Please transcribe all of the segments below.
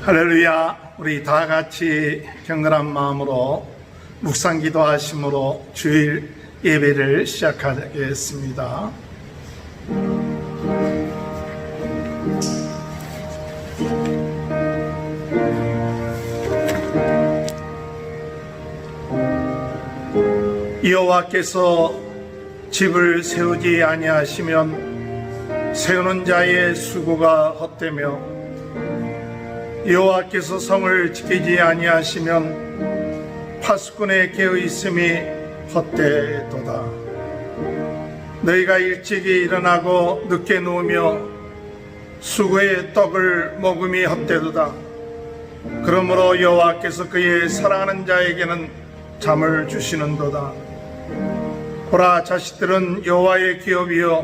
할렐루야. 우리 다 같이 경건한 마음으로 묵상 기도하심으로 주일 예배를 시작하겠습니다. 여호와께서 집을 세우지 아니하시면 세우는 자의 수고가 헛되며 여호와께서 성을 지키지 아니하시면 파수꾼의 깨어있음이 헛되도다. 너희가 일찍이 일어나고 늦게 누우며 수고의 떡을 먹음이 헛되도다. 그러므로 여호와께서 그의 사랑하는 자에게는 잠을 주시는도다. 보라, 자식들은 여호와의 기업이요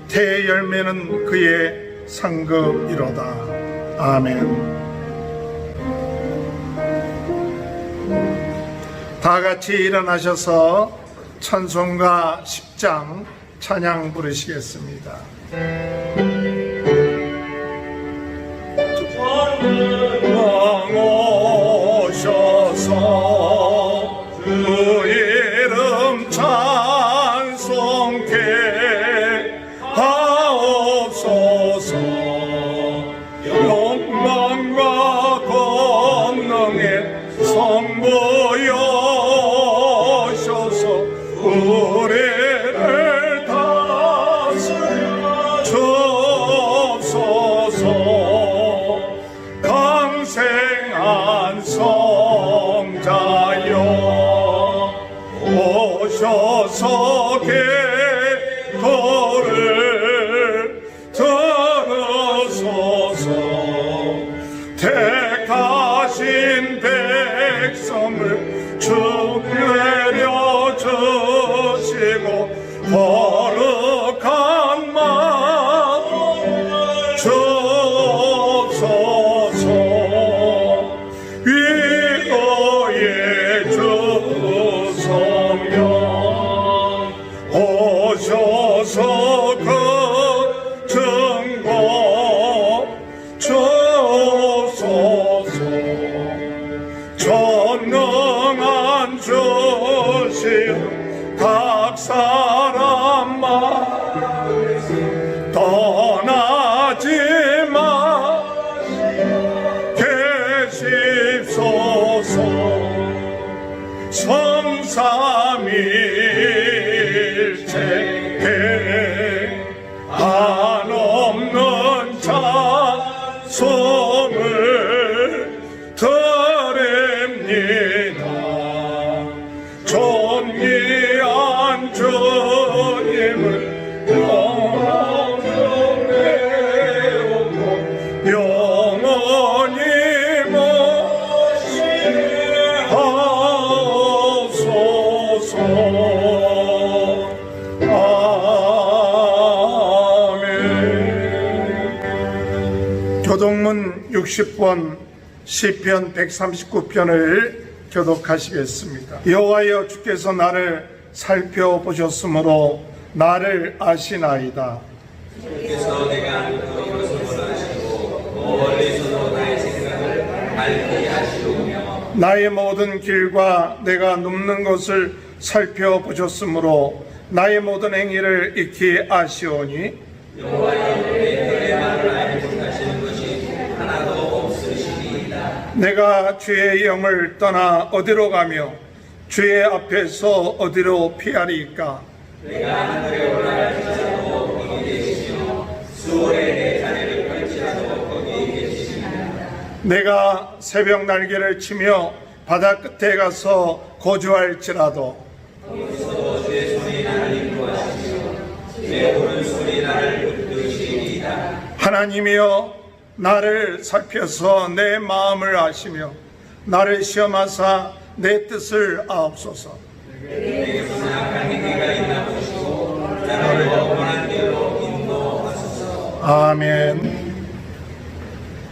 태의 열매는 그의 상급이로다. 아멘. 다 같이 일어나셔서 찬송가 10장 찬양 부르시겠습니다. 왕 오셔서 주 이름 찬송케 하옵소서. 영광과 권능의 선보여셔서 우리를 다스려 주옵소서. 강생한 성자여 오셔서 기도를 들으소서. 택하신 백성을 쭉 내려주시고 거룩한 마음 주옵소서. 위로의 주 성령 오셔서 그 증거 주소서. 전능한 주시여 각 사람만 떠나지 계십소서. 성삼일체 한없는 찬송을 드립니다. 존귀한 주님을 영원히 배우고 영원히 모시옵소서. 아멘. 교독문 60번 시편 139편을 교독하시겠습니다. 여호와여, 주께서 나를 살펴보셨으므로 나를 아시나이다. 주께서 내가 하는 것을 아시고 멀리서도 나의 생각을 밝히 아시오며 나의 모든 길과 내가 눕는 것을 살펴보셨으므로 나의 모든 행위를 익히 아시오니 여호와여, 내 혈의 말을 알지 못하시는 것이 하나도 없으시리이다. 내가 주의 영을 떠나 어디로 가며 주의 앞에서 어디로 피하리이까? 내가 하늘에 올라갈지라도 거기 계시며 수월에 내 자리를 펼치라도 거기 계시니라. 내가 새벽 날개를 치며 바다 끝에 가서 거주할지라도 거기서도 주의 손이 나를 인도하시며 주의 오른손이 나를 붙드시리이다. 하나님이여, 나를 살펴서 내 마음을 아시며 나를 시험하사 내 뜻을 아옵소서. 내게서 악한 행위가 있나 보시고 나를 원한 길로 인도하소서. 아멘.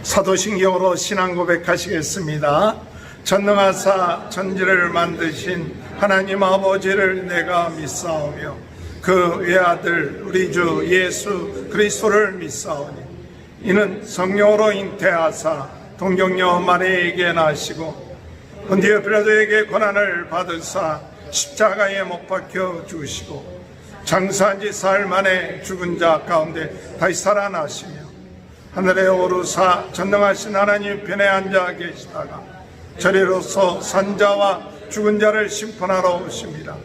사도신경으로 신앙 고백하시겠습니다. 전능하사 천지를 만드신 하나님 아버지를 내가 믿사오며 그 외아들 우리 주 예수 그리스도를 믿사오니 이는 성령으로 잉태하사 동정녀 마리에게 나시고 본디오 빌라도에게 고난을 받으사 십자가에 못 박혀 죽으시고 장사한 지 사흘 만에 죽은 자 가운데 다시 살아나시며 하늘에 오르사 전능하신 하나님 편에 앉아 계시다가 저리로서 산자와 죽은 자를 심판하러 오십니다.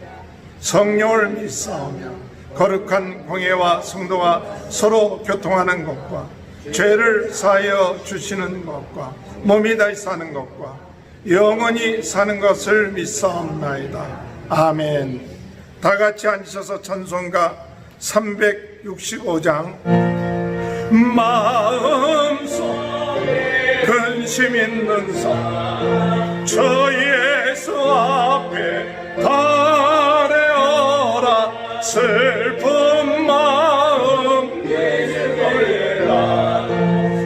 성령을 믿사오며 거룩한 공예와 성도가 서로 교통하는 것과 죄를 사하여 주시는 것과 몸이 다시 사는 것과 영원히 사는 것을 믿사옵나이다. 아멘. 다 같이 앉으셔서 찬송가 365장 마음속 근심 있는 삶 저 예수 앞에 달래어라 슬픈 마음 이제 돌려라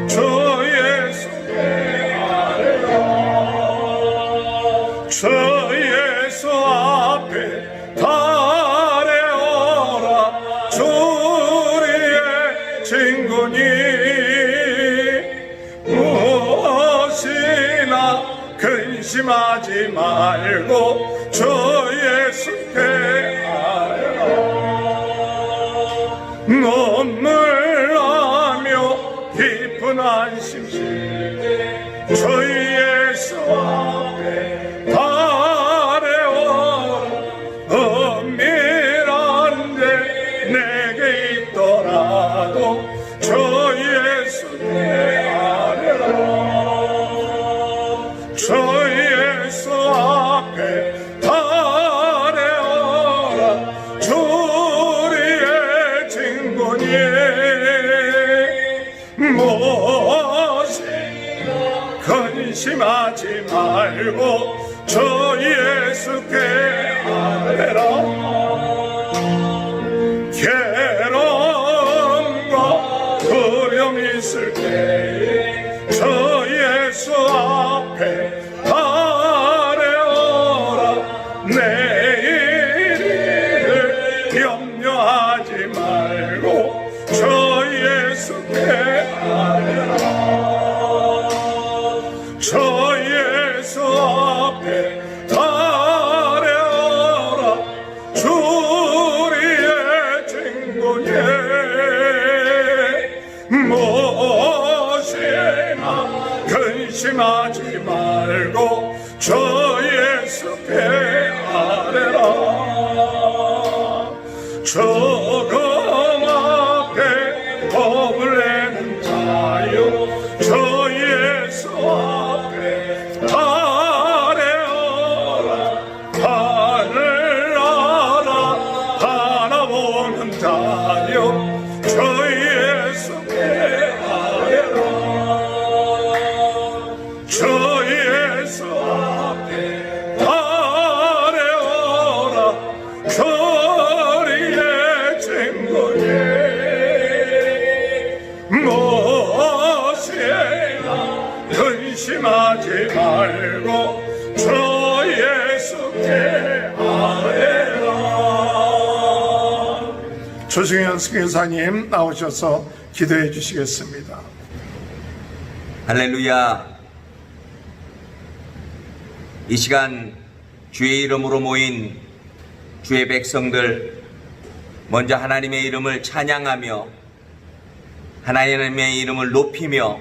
저 예수께 아뢰라 저 예수 앞에 달래어라 주리의 친구니 무엇이나 근심하지 말고 저 예수께 아뢰라 눈물나며 깊은 안심시 저 예수 앞에 달래어라 은밀한 데 내게 있더라도 저 예수께 아뢰라 저 예수 앞에 달래어라 주리의 친구니 무엇이나 근심하지 말고 저 예수께 아뢰라 괴로움과 두려움 있을 때에 저 예수 앞에 달래어라 내일을 염려하지 말고 저 예수께 아뢰라 저 예수 앞에 달래어라 주리의 친구니 무엇이나 근심하지 말고 저 예수께 아뢰라 저금 앞에 겁을 내는 자유 저 예수 앞에 달래어라 하늘 나라 바라보는 자유 저 예수께 아뢰라 저 예수 앞에 달래어라 저리의 친구니 무엇이나 근심하지 말고 저 예수께 아뢰라. 조승현 선교사님 나오셔서 기도해 주시겠습니다. 할렐루야. 이 시간 주의 이름으로 모인 주의 백성들 먼저 하나님의 이름을 찬양하며 하나님의 이름을 높이며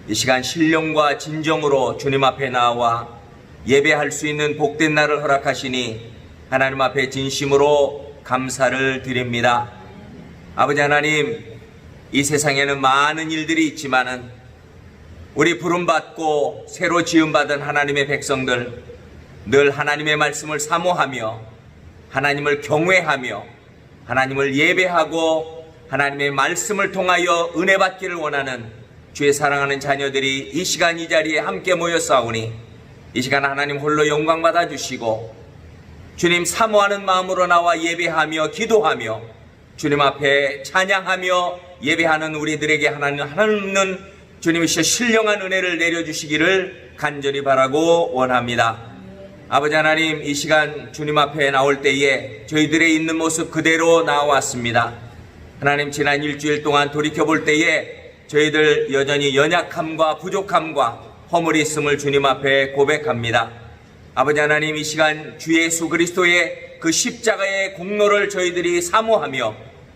이 시간 신령과 진정으로 주님 앞에 나와 예배할 수 있는 복된 날을 허락하시니 하나님 앞에 진심으로 감사를 드립니다. 아버지 하나님, 이 세상에는 많은 일들이 있지만은 우리 부름받고 새로 지음받은 하나님의 백성들 늘 하나님의 말씀을 사모하며 하나님을 경외하며 하나님을 예배하고 하나님의 말씀을 통하여 은혜 받기를 원하는 주의 사랑하는 자녀들이 이 시간 이 자리에 함께 모였사오니 이 시간 하나님 홀로 영광 받아주시고 주님 사모하는 마음으로 나와 예배하며 기도하며 주님 앞에 찬양하며 예배하는 우리들에게 하나님은 주님이시여 신령한 은혜를 내려주시기를 간절히 바라고 원합니다. 아버지 하나님, 이 시간 주님 앞에 나올 때에 저희들의 있는 모습 그대로 나왔습니다. 하나님, 지난 일주일 동안 돌이켜볼 때에 저희들 여전히 연약함과 부족함과 허물이 있음을 주님 앞에 고백합니다. 아버지 하나님, 이 시간 주 예수 그리스도의 그 십자가의 공로를 저희들이 사모하며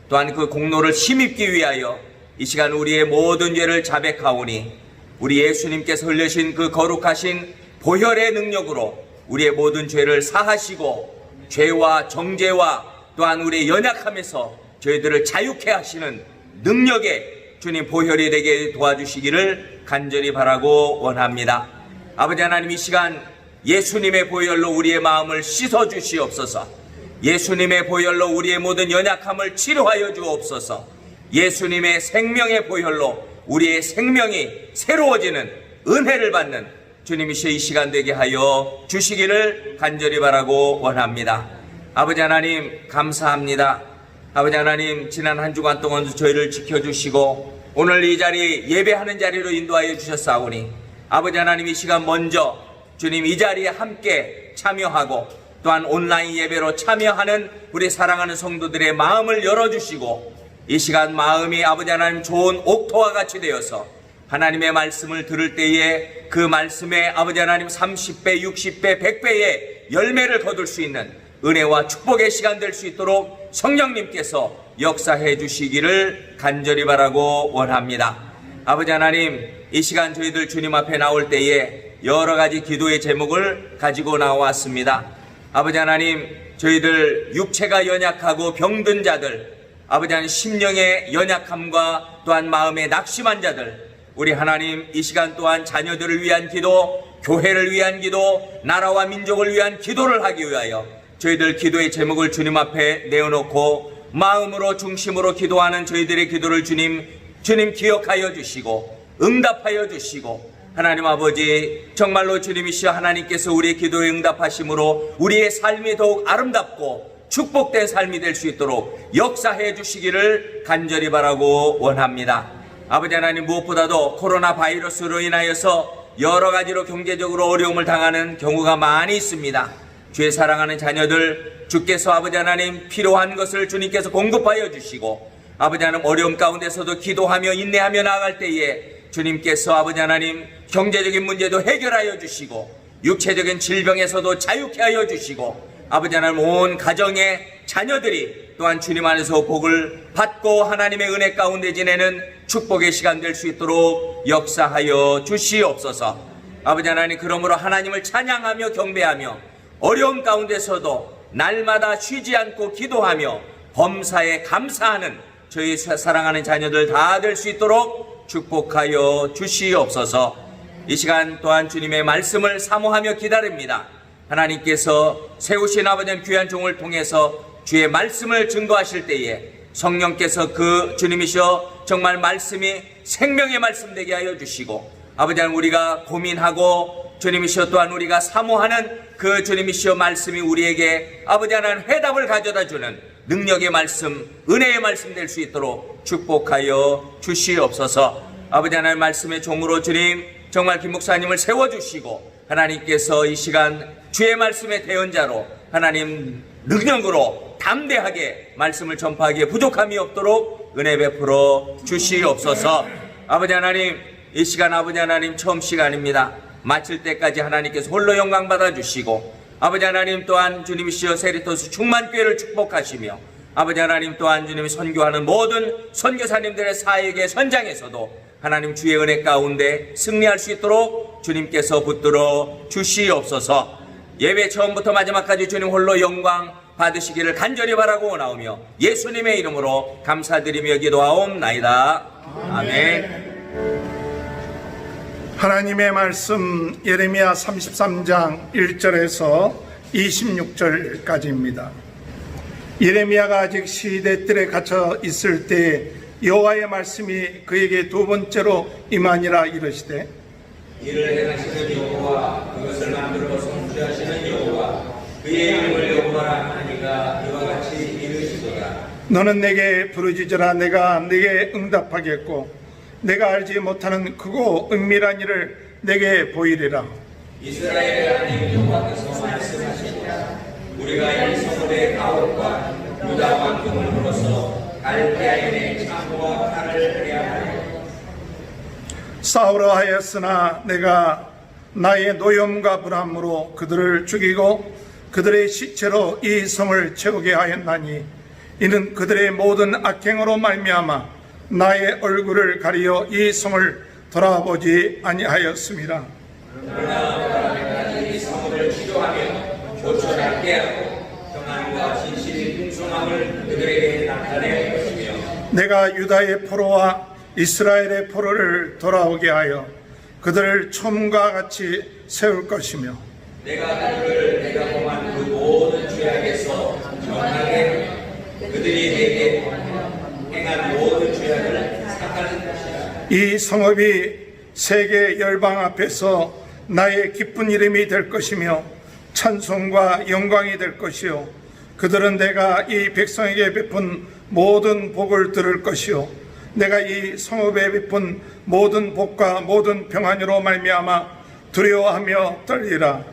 또한 그 공로를 힘입기 위하여 이 시간 우리의 모든 죄를 자백하오니 우리 예수님께서 흘리신 그 거룩하신 보혈의 능력으로 우리의 모든 죄를 사하시고 죄와 정죄와 또한 우리의 연약함에서 저희들을 자유케 하시는 능력의 주님 보혈이 되게 도와주시기를 간절히 바라고 원합니다. 아버지 하나님, 이 시간 예수님의 보혈로 우리의 마음을 씻어 주시옵소서. 예수님의 보혈로 우리의 모든 연약함을 치료하여 주옵소서. 예수님의 생명의 보혈로 우리의 생명이 새로워지는 은혜를 받는 주님이시여 이 시간 되게 하여 주시기를 간절히 바라고 원합니다. 아버지 하나님, 감사합니다. 아버지 하나님, 지난 한 주간 동안 저희를 지켜주시고 오늘 이 자리 예배하는 자리로 인도하여 주셨사오니 아버지 하나님, 이 시간 먼저 주님 이 자리에 함께 참여하고 또한 온라인 예배로 참여하는 우리 사랑하는 성도들의 마음을 열어주시고 이 시간 마음이 아버지 하나님 좋은 옥토와 같이 되어서 하나님의 말씀을 들을 때에 그 말씀에 아버지 하나님 30배, 60배, 100배의 열매를 거둘 수 있는 은혜와 축복의 시간 될 수 있도록 성령님께서 역사해 주시기를 간절히 바라고 원합니다. 아버지 하나님, 이 시간 저희들 주님 앞에 나올 때에 여러 가지 기도의 제목을 가지고 나왔습니다. 아버지 하나님, 저희들 육체가 연약하고 병든 자들, 아버지 하나님 심령의 연약함과 또한 마음의 낙심한 자들, 우리 하나님 이 시간 또한 자녀들을 위한 기도, 교회를 위한 기도, 나라와 민족을 위한 기도를 하기 위하여 저희들 기도의 제목을 주님 앞에 내어놓고 마음으로 중심으로 기도하는 저희들의 기도를 주님 기억하여 주시고 응답하여 주시고 하나님 아버지, 정말로 주님이시여 하나님께서 우리의 기도에 응답하심으로 우리의 삶이 더욱 아름답고 축복된 삶이 될 수 있도록 역사해 주시기를 간절히 바라고 원합니다. 아버지 하나님, 무엇보다도 코로나 바이러스로 인하여서 여러 가지로 경제적으로 어려움을 당하는 경우가 많이 있습니다. 주의 사랑하는 자녀들, 주께서 아버지 하나님 필요한 것을 주님께서 공급하여 주시고 아버지 하나님 어려움 가운데서도 기도하며 인내하며 나아갈 때에 주님께서 아버지 하나님 경제적인 문제도 해결하여 주시고 육체적인 질병에서도 자유케 하여 주시고 아버지 하나님 온 가정의 자녀들이 또한 주님 안에서 복을 받고 하나님의 은혜 가운데 지내는 축복의 시간 될 수 있도록 역사하여 주시옵소서. 아버지 하나님, 그러므로 하나님을 찬양하며 경배하며 어려움 가운데서도 날마다 쉬지 않고 기도하며 범사에 감사하는 저희 사랑하는 자녀들 다 될 수 있도록 축복하여 주시옵소서. 이 시간 또한 주님의 말씀을 사모하며 기다립니다. 하나님께서 세우신 아버지 귀한 종을 통해서 주의 말씀을 증거하실 때에 성령께서 그 주님이시여 정말 말씀이 생명의 말씀 되게 하여 주시고 아버지 하나님 우리가 고민하고 주님이시여 또한 우리가 사모하는 그 주님이시여 말씀이 우리에게 아버지 하나님 해답을 가져다 주는 능력의 말씀, 은혜의 말씀 될 수 있도록 축복하여 주시옵소서. 아버지 하나님 말씀의 종으로 주님 정말 김 목사님을 세워주시고 하나님께서 이 시간 주의 말씀의 대언자로 하나님 능력으로 담대하게 말씀을 전파하기에 부족함이 없도록 은혜 베풀어 주시옵소서. 아버지 하나님, 이 시간 아버지 하나님 처음 시간입니다. 마칠 때까지 하나님께서 홀로 영광 받아주시고 아버지 하나님 또한 주님이시여 세리토스 충만교회를 축복하시며 아버지 하나님 또한 주님이 선교하는 모든 선교사님들의 사역의 선장에서도 하나님 주의 은혜 가운데 승리할 수 있도록 주님께서 붙들어 주시옵소서. 예배 처음부터 마지막까지 주님 홀로 영광 받으시기를 간절히 바라고 원하오며 예수님의 이름으로 감사드리며 기도하옵나이다. 아멘. 하나님의 말씀 예레미야 33장 1절에서 26절까지입니다. 예레미야가 아직 시대뜰에 갇혀 있을 때 여호와의 말씀이 그에게 두 번째로 임하니라 이르시되 이를 행하시는 여호와 그것을 만들어 성취하시는 여호와 그의 이름을 여호와라 하니가 이와 같이 이르시도다. 너는 내게 부르짖으라 내가 내게 응답하겠고 내가 알지 못하는 크고 은밀한 일을 내게 보이리라. 이스라엘의 하나님 여호와께서 말씀하시니라. 우리가 이 서울의 가옥과 유다 왕궁을 물어서 갈대아인의 창고와 칼을 해야 하여 싸우러 하였으나 내가 나의 노염과 불함으로 그들을 죽이고 그들의 시체로 이 성을 채우게 하였나니 이는 그들의 모든 악행으로 말미암아 나의 얼굴을 가리어 이 성을 돌아보지 아니하였습니다. 그러나 이 성을 치료하며 조천하게 하고 평안과 진실의 풍성함을 그들에게 나타낼 것이며 내가 유다의 포로와 이스라엘의 포로를 돌아오게 하여 그들을 처음과 같이 세울 것이며 내가 그들을 내가 범한 그 모든 죄악에서 정하게 그들이 내게 행한 모든 죄악을 삭하는 것이라. 이 성읍이 세계 열방 앞에서 나의 기쁜 이름이 될 것이며 찬송과 영광이 될 것이요 그들은 내가 이 백성에게 베푼 모든 복을 들을 것이요 내가 이 성읍에 베푼 모든 복과 모든 평안으로 말미암아 두려워하며 떨리라.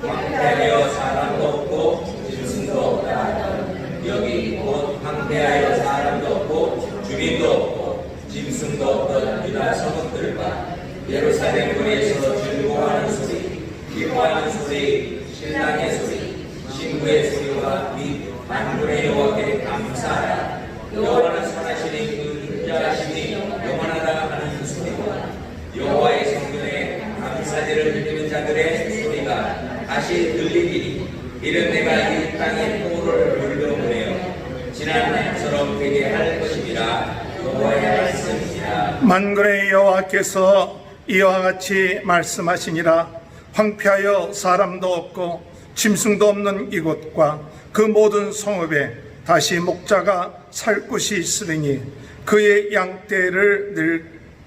황폐하여 사람도 없고 짐승도 없다. 여기 곧 황폐하여 사람도 없고 주민도 없고 짐승도 없던 유다 성읍들과 예루살렘 거리에서 즐거워하는 소리, 기뻐하는 소리, 신랑의 소리, 신부의 소리와 및 만군의 여호와께 감사하라. 여호와는 선하시니 그 인자하시니 영원하다 하는 소리와 여호와의 성전에 감사제를 드리는 자들의 소리가 다시 들리리니 이는 내가 이 땅에 포로를 물려보내어 지난 날처럼 되게 할 것임이라. 여호와의 말씀이니라. 만군의 여호와께서 이와 같이 말씀하시니라. 황폐하여 사람도 없고 짐승도 없는 이곳과 그 모든 성읍에 다시 목자가 살 곳이 있으리니 그의 양떼를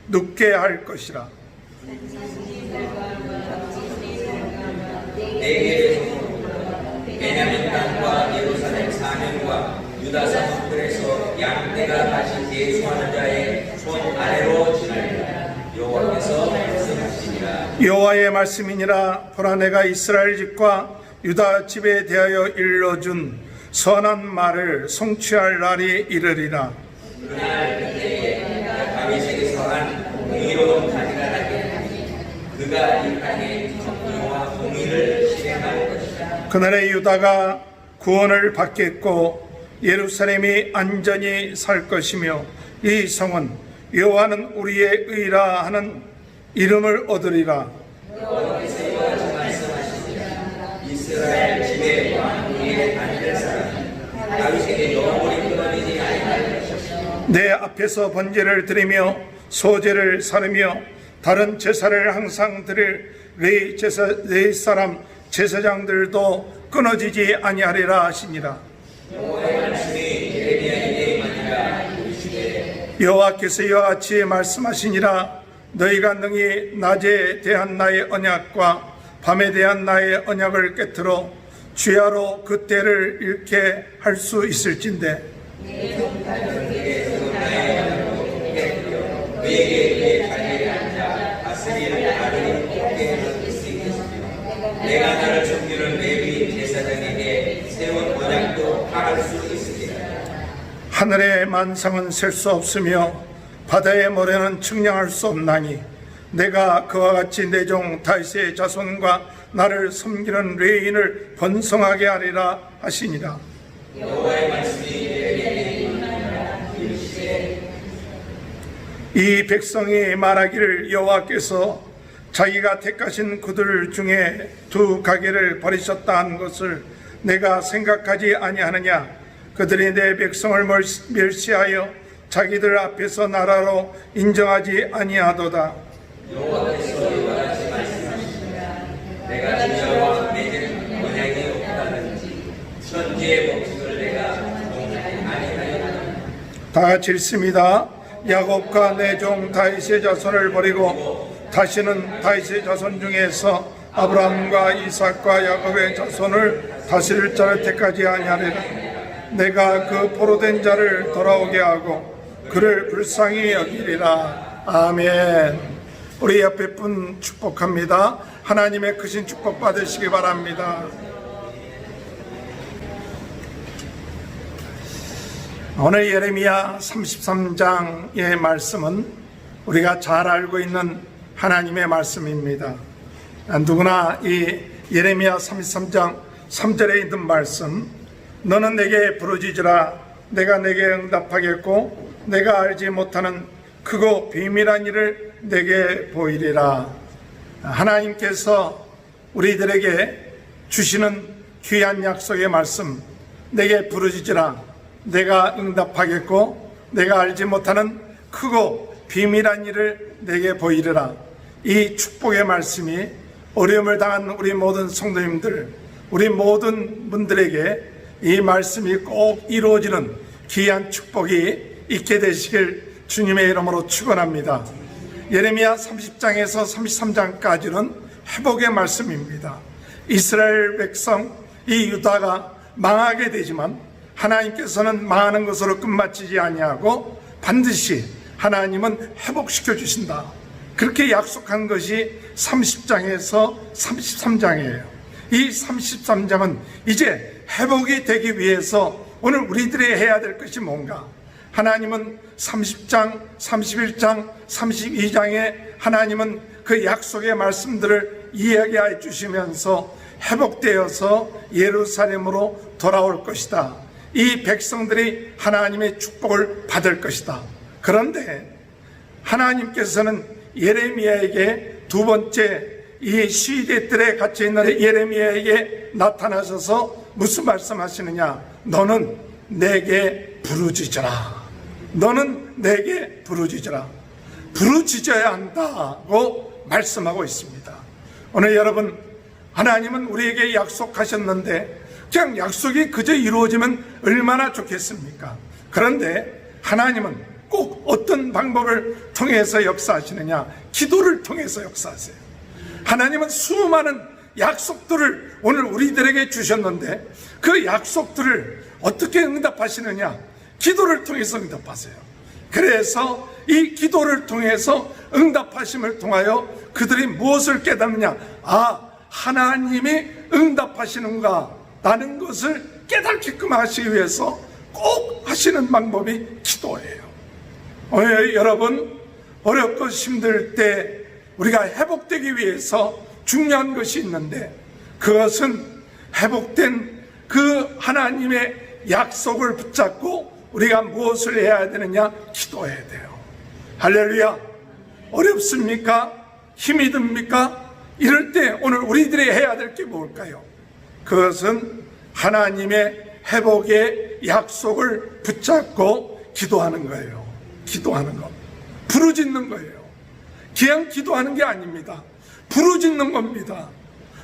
눕게 할 것이라. 내게 베냐민 땅과 예루살렘 사면과 유다 성읍들에서 양떼가 다시 예수하는 자의 손 아래로 지나리라. 여호와께서 말씀하시니라. 여호와의 말씀이니라. 보라 내가 이스라엘 집과 유다 집에 대하여 일러준 선한 말을 성취할 날이 이르리라. 그날 그때에 다윗에게서 한 공의로운 가지가 나게 하니 그가 이 땅에 정의와 공의를 실행할 것이다. 그날에 유다가 구원을 받겠고 예루살렘이 안전히 살 것이며 이 성은 여호와는 우리의 의라 하는 이름을 얻으리라. 여호와께서 이와 같이 말씀하시니라. 이스라엘 집에 왕 위에 앉을 사람은 다윗에게 영원히 끊어지지 아니할 것이다. 내 앞에서 번제를 드리며 소제를 사르며 다른 제사를 항상 드릴 레위 사람 제사장들도 끊어지지 아니하리라 하시니라. 여호와의 말씀이 예레미야에게 임하니라. 이르시되 여호와께서 이와 같이 말씀하시니라. 너희가 능히 낮에 대한 나의 언약과 밤에 대한 나의 언약을 깨트려 주야로 그 때를 잃게 할 수 있을진데 그에게 그의 자리에 앉아 다스릴 아들이 없게 할 수 있겠으며 내가 나를 섬기는 레위 제사장에게 세운 언약도 파할 수 있으리라. 하늘의 만상은 셀 수 없으며 바다의 모래는 측량할 수 없나니 내가 그와 같이 내 종 다윗의 자손과 나를 섬기는 레위인을 번성하게 하리라 하시니라. 여호와의 말씀이 예레미야에게 임하니라. 이르시되 이 백성이 말하기를 여호와께서 자기가 택하신 그들 중에 두 가게를 버리셨다 한 것을 내가 생각하지 아니하느냐. 그들이 내 백성을 멸시하여 자기들 앞에서 나라로 인정하지 아니하도다. 여호와께서 이와 같이 말씀하시니라. 내가 주야와 맺은 언약이 없다든지 천지의 법칙을 내가 정하지 아니하였다. 다 같이 읽습니다. 야곱과 내 종 다윗의 자손을 버리고 다시는 다윗의 자손 중에서 아브라함과 이삭과 야곱의 자손을 다스릴 자를 택하지 아니하리라. 내가 그 포로된 자를 돌아오게 하고 그를 불쌍히 여기리라. 아멘. 우리 옆에 분 축복합니다. 하나님의 크신 축복 받으시기 바랍니다. 오늘 예레미야 33장의 말씀은 우리가 잘 알고 있는 하나님의 말씀입니다. 누구나 이 예레미야 33장 3절에 있는 말씀, 너는 내게 부르짖으라 내가 내게 응답하겠고 내가 알지 못하는 크고 비밀한 일을 내게 보이리라. 하나님께서 우리들에게 주시는 귀한 약속의 말씀, 내게 부르짖으라 내가 응답하겠고 내가 알지 못하는 크고 비밀한 일을 내게 보이리라. 이 축복의 말씀이 어려움을 당한 우리 모든 성도님들, 우리 모든 분들에게 이 말씀이 꼭 이루어지는 귀한 축복이 있게 되시길 주님의 이름으로 축원합니다. 예레미야 30장에서 33장까지는 회복의 말씀입니다. 이스라엘 백성 이 유다가 망하게 되지만 하나님께서는 망하는 것으로 끝마치지 아니하고 반드시 하나님은 회복시켜 주신다. 그렇게 약속한 것이 30장에서 33장이에요. 이 33장은 이제 회복이 되기 위해서 오늘 우리들이 해야 될 것이 뭔가? 하나님은 30장, 31장, 32장에 하나님은 그 약속의 말씀들을 이야기해 주시면서 회복되어서 예루살렘으로 돌아올 것이다. 이 백성들이 하나님의 축복을 받을 것이다. 그런데 하나님께서는 예레미야에게 두 번째 이 시대들에 갇혀있는 예레미야에게 나타나셔서 무슨 말씀하시느냐? 너는 내게 부르짖으라. 너는 내게 부르짖으라. 부르짖어야 한다고 말씀하고 있습니다. 오늘 여러분, 하나님은 우리에게 약속하셨는데 그냥 약속이 그저 이루어지면 얼마나 좋겠습니까? 그런데 하나님은 꼭 어떤 방법을 통해서 역사하시느냐? 기도를 통해서 역사하세요. 하나님은 수많은 약속들을 오늘 우리들에게 주셨는데 그 약속들을 어떻게 응답하시느냐? 기도를 통해서 응답하세요. 그래서 이 기도를 통해서 응답하심을 통하여 그들이 무엇을 깨닫느냐? 아, 하나님이 응답하시는가? 라는 것을 깨닫게끔 하시기 위해서 꼭 하시는 방법이 기도예요. 여러분, 어렵고 힘들 때 우리가 회복되기 위해서 중요한 것이 있는데 그것은 회복된 그 하나님의 약속을 붙잡고 우리가 무엇을 해야 되느냐? 기도해야 돼요. 할렐루야. 어렵습니까? 힘이 듭니까? 이럴 때 오늘 우리들이 해야 될 게 뭘까요? 그것은 하나님의 회복의 약속을 붙잡고 기도하는 거예요. 기도하는 것, 부르짖는 거예요. 그냥 기도하는 게 아닙니다. 부르짖는 겁니다.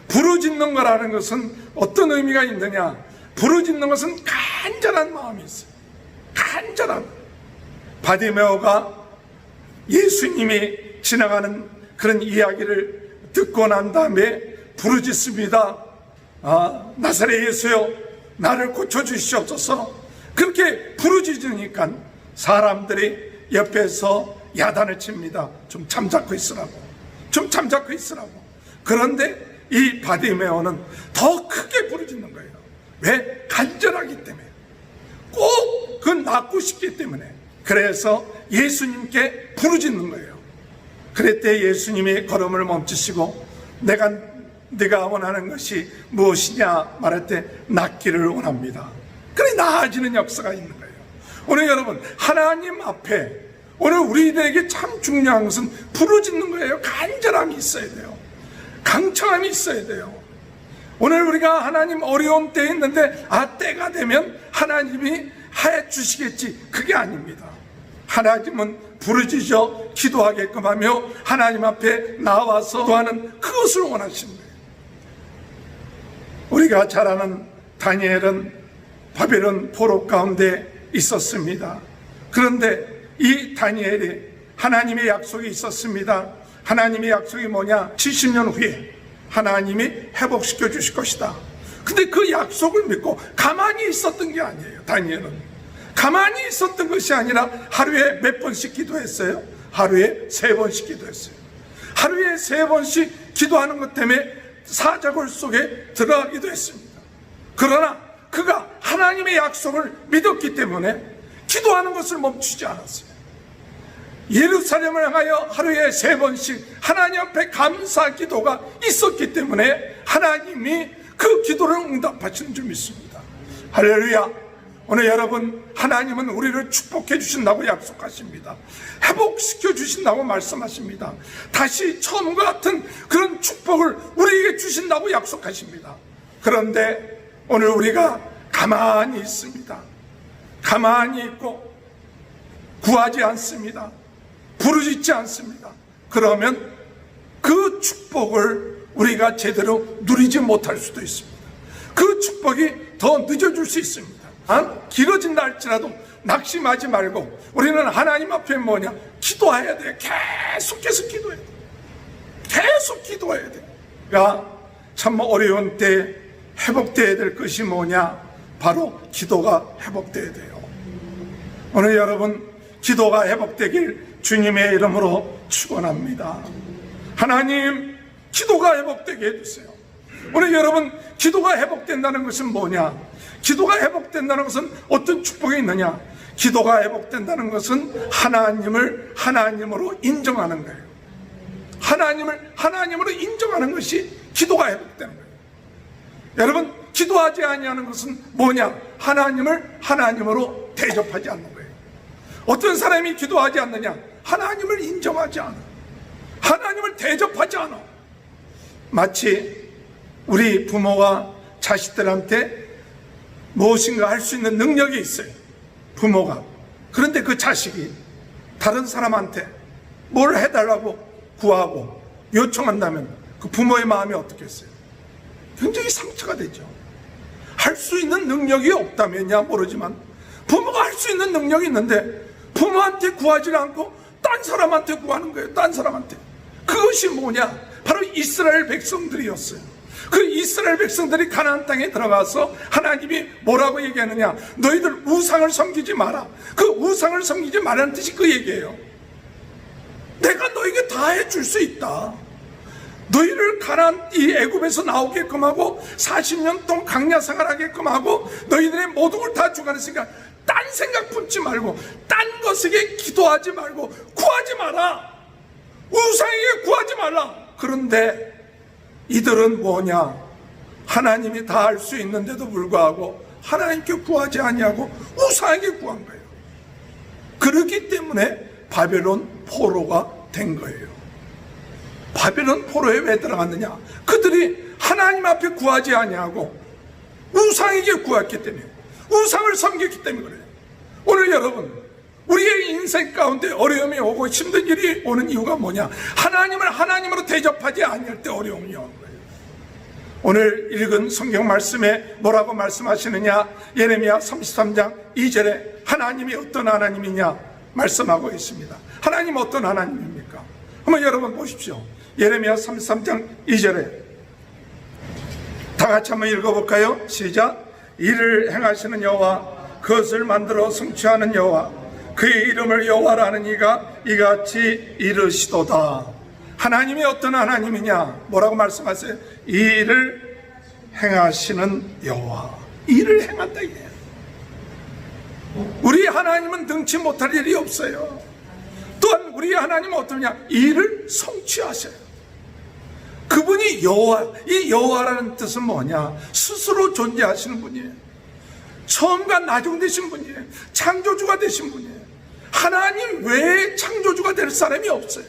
부르짖는 거라는 것은 어떤 의미가 있느냐? 부르짖는 것은 간절한 마음이 있어요. 간절한. 바디메오가 예수님이 지나가는 그런 이야기를 듣고 난 다음에 부르짖습니다. 아, 나사렛 예수여, 나를 고쳐주시옵소서. 그렇게 부르짖으니까 사람들이 옆에서 야단을 칩니다. 좀 잠자코 있으라고. 좀 잠자코 있으라고. 그런데 이 바디메오는 더 크게 부르짖는 거예요. 왜? 간절하기 때문에. 꼭 그 낫고 싶기 때문에. 그래서 예수님께 부르짖는 거예요. 그랬더니 예수님이 걸음을 멈추시고 네가 원하는 것이 무엇이냐 말할 때 낫기를 원합니다. 그래 나아지는 역사가 있는 거예요. 오늘 여러분, 하나님 앞에 오늘 우리들에게 참 중요한 것은 부르짖는 거예요. 간절함이 있어야 돼요. 강청함이 있어야 돼요. 오늘 우리가 하나님 어려움 때에 있는데 때가 되면 하나님이 해 주시겠지, 그게 아닙니다. 하나님은 부르짖어 기도하게끔 하며 하나님 앞에 나와서 기도하는 그것을 원하시는 거예요. 우리가 잘 아는 다니엘은 바벨론 포로 가운데 있었습니다. 그런데 이 다니엘이 하나님의 약속이 있었습니다. 하나님의 약속이 뭐냐? 70년 후에 하나님이 회복시켜 주실 것이다. 근데 그 약속을 믿고 가만히 있었던 게 아니에요. 다니엘은 가만히 있었던 것이 아니라 하루에 몇 번씩 기도했어요? 하루에 3번씩 기도했어요. 하루에 3번씩 기도하는 것 때문에 사자굴 속에 들어가기도 했습니다. 그러나 그가 하나님의 약속을 믿었기 때문에 기도하는 것을 멈추지 않았어요. 예루살렘을 향하여 하루에 3번씩 하나님 앞에 감사 기도가 있었기 때문에 하나님이 그 기도를 응답하시는 줄 믿습니다. 할렐루야. 오늘 여러분, 하나님은 우리를 축복해 주신다고 약속하십니다. 회복시켜 주신다고 말씀하십니다. 다시 처음과 같은 그런 축복을 우리에게 주신다고 약속하십니다. 그런데 오늘 우리가 가만히 있습니다. 가만히 있고 구하지 않습니다. 부르짖지 않습니다. 그러면 그 축복을 우리가 제대로 누리지 못할 수도 있습니다. 그 축복이 더 늦어질 수 있습니다. 길어진다 할지라도 낙심하지 말고 우리는 하나님 앞에 뭐냐? 기도해야 돼. 계속해서 기도해야 돼. 계속 기도해야 돼. 그러니까 참 어려운 때 회복돼야 될 것이 뭐냐? 바로 기도가 회복돼야 돼요. 오늘 여러분, 기도가 회복되길 주님의 이름으로 축원합니다. 하나님, 기도가 회복되게 해주세요. 오늘 여러분, 기도가 회복된다는 것은 뭐냐? 기도가 회복된다는 것은 어떤 축복이 있느냐? 기도가 회복된다는 것은 하나님을 하나님으로 인정하는 거예요. 하나님을 하나님으로 인정하는 것이 기도가 회복되는 거예요. 여러분, 기도하지 아니하는 것은 뭐냐? 하나님을 하나님으로 대접하지 않는 거예요. 어떤 사람이 기도하지 않느냐? 하나님을 인정하지 않아. 하나님을 대접하지 않아. 마치 우리 부모가 자식들한테 무엇인가 할 수 있는 능력이 있어요. 부모가. 그런데 그 자식이 다른 사람한테 뭘 해달라고 구하고 요청한다면 그 부모의 마음이 어떻겠어요? 굉장히 상처가 되죠. 할 수 있는 능력이 없다면야 모르지만 부모가 할 수 있는 능력이 있는데 부모한테 구하지 않고 딴 사람한테 구하는 거예요. 딴 사람한테. 그것이 뭐냐? 바로 이스라엘 백성들이었어요. 그 이스라엘 백성들이 가나안 땅에 들어가서 하나님이 뭐라고 얘기하느냐? 너희들 우상을 섬기지 마라. 그 우상을 섬기지 말라는 뜻이 그 얘기예요. 내가 너에게 다 해줄 수 있다. 너희를 가나안 이 애굽에서 나오게끔 하고 40년 동안 강야 생활하게끔 하고 너희들의 모든 걸 다 주관했으니까 딴 생각 품지 말고 딴 것에게 기도하지 말고 구하지 마라. 우상에게 구하지 말라. 그런데 이들은 뭐냐? 하나님이 다 할 수 있는데도 불구하고 하나님께 구하지 아니하고 우상에게 구한 거예요. 그렇기 때문에 바벨론 포로가 된 거예요. 바벨론 포로에 왜 들어갔느냐? 그들이 하나님 앞에 구하지 아니하고 우상에게 구했기 때문에, 우상을 섬겼기 때문에 그래요. 오늘 여러분, 우리의 인생 가운데 어려움이 오고 힘든 일이 오는 이유가 뭐냐? 하나님을 하나님으로 대접하지 아니할 때 어려움이 오는 거예요. 오늘 읽은 성경 말씀에 뭐라고 말씀하시느냐? 예레미야 33장 2절에 하나님이 어떤 하나님이냐 말씀하고 있습니다. 하나님 어떤 하나님입니까? 한번 여러분 보십시오. 예레미야 33장 2절에 다 같이 한번 읽어볼까요? 시작. 이를 행하시는 여호와, 그것을 만들어 성취하는 여호와, 그의 이름을 여호와라는 이가 이같이 이르시도다. 하나님이 어떤 하나님이냐? 뭐라고 말씀하세요? 이 일을 행하시는 여호와. 일을 행한다 이게요. 우리 하나님은 능치 못할 일이 없어요. 또한 우리 하나님은 어떠냐? 이 일을 성취하셔요. 그분이 여호와. 이 여호와라는 뜻은 뭐냐? 스스로 존재하시는 분이에요. 처음과 나중 되신 분이에요. 창조주가 되신 분이에요. 하나님 외에 창조주가 될 사람이 없어요.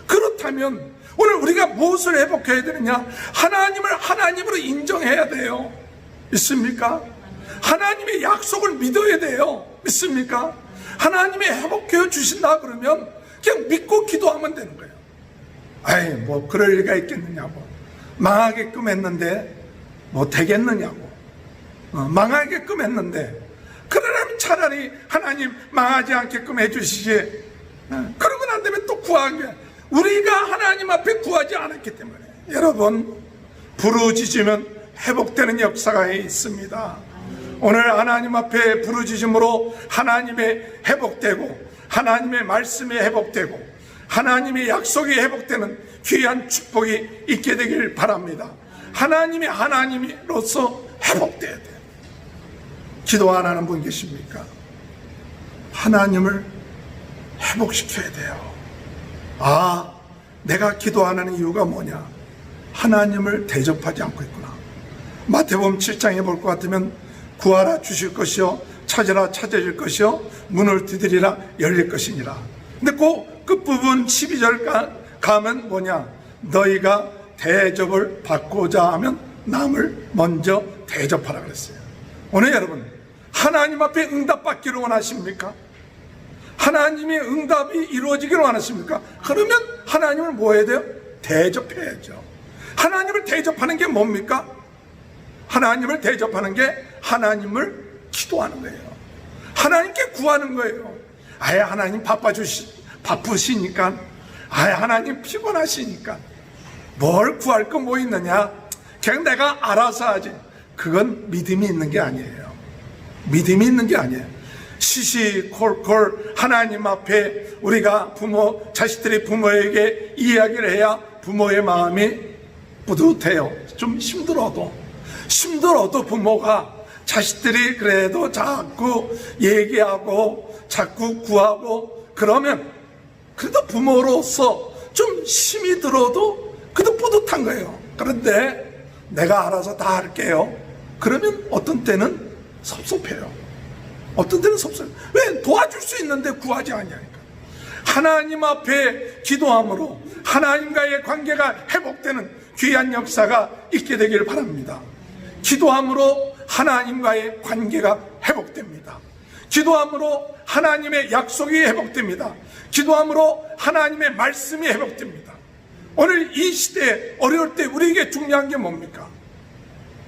그렇다면 오늘 우리가 무엇을 회복해야 되느냐? 하나님을 하나님으로 인정해야 돼요. 믿습니까? 하나님의 약속을 믿어야 돼요. 믿습니까? 하나님이 회복해 주신다 그러면 그냥 믿고 기도하면 되는 거예요. 아이, 뭐 그럴 리가 있겠느냐고. 망하게끔 했는데 뭐 되겠느냐고. 망하게끔 했는데 그러려면 차라리 하나님 망하지 않게끔 해주시지. 그러고 난 다음에 또 구하게. 우리가 하나님 앞에 구하지 않았기 때문에. 여러분, 부르짖으면 회복되는 역사가 있습니다. 오늘 하나님 앞에 부르짖음으로 하나님의 회복되고 하나님의 말씀이 회복되고 하나님의 약속이 회복되는 귀한 축복이 있게 되길 바랍니다. 하나님이 하나님으로서 회복돼야 돼요. 기도 안 하는 분 계십니까? 하나님을 회복시켜야 돼요. 아, 내가 기도 안 하는 이유가 뭐냐? 하나님을 대접하지 않고 있구나. 마태복음 7장에 볼 것 같으면 구하라 주실 것이요, 찾으라 찾아질 것이요, 문을 두드리라 열릴 것이니라. 근데 그 끝부분 12절 가면 뭐냐? 너희가 대접을 받고자 하면 남을 먼저 대접하라 그랬어요. 오늘 여러분, 하나님 앞에 응답받기를 원하십니까? 하나님의 응답이 이루어지기를 원하십니까? 그러면 하나님을 뭐 해야 돼요? 대접해야죠. 하나님을 대접하는 게 뭡니까? 하나님을 대접하는 게 하나님을 기도하는 거예요. 하나님께 구하는 거예요. 아예 하나님 바쁘시니까, 아예 하나님 피곤하시니까 뭘 구할 거 뭐 있느냐? 그냥 내가 알아서 하지. 그건 믿음이 있는 게 아니에요. 믿음이 있는 게 아니에요. 시시콜콜 하나님 앞에 우리가 자식들이 부모에게 이야기를 해야 부모의 마음이 뿌듯해요. 좀 힘들어도 부모가 자식들이 그래도 자꾸 얘기하고 자꾸 구하고 그러면 그래도 부모로서 좀 힘이 들어도 그래도 뿌듯한 거예요. 그런데 내가 알아서 다 할게요. 그러면 어떤 때는 섭섭해요. 어떤 때는 섭섭해요. 왜? 도와줄 수 있는데 구하지 않냐니까. 하나님 앞에 기도함으로 하나님과의 관계가 회복되는 귀한 역사가 있게 되기를 바랍니다. 기도함으로 하나님과의 관계가 회복됩니다. 기도함으로 하나님의 약속이 회복됩니다. 기도함으로 하나님의 말씀이 회복됩니다. 오늘 이 시대에 어려울 때 우리에게 중요한 게 뭡니까?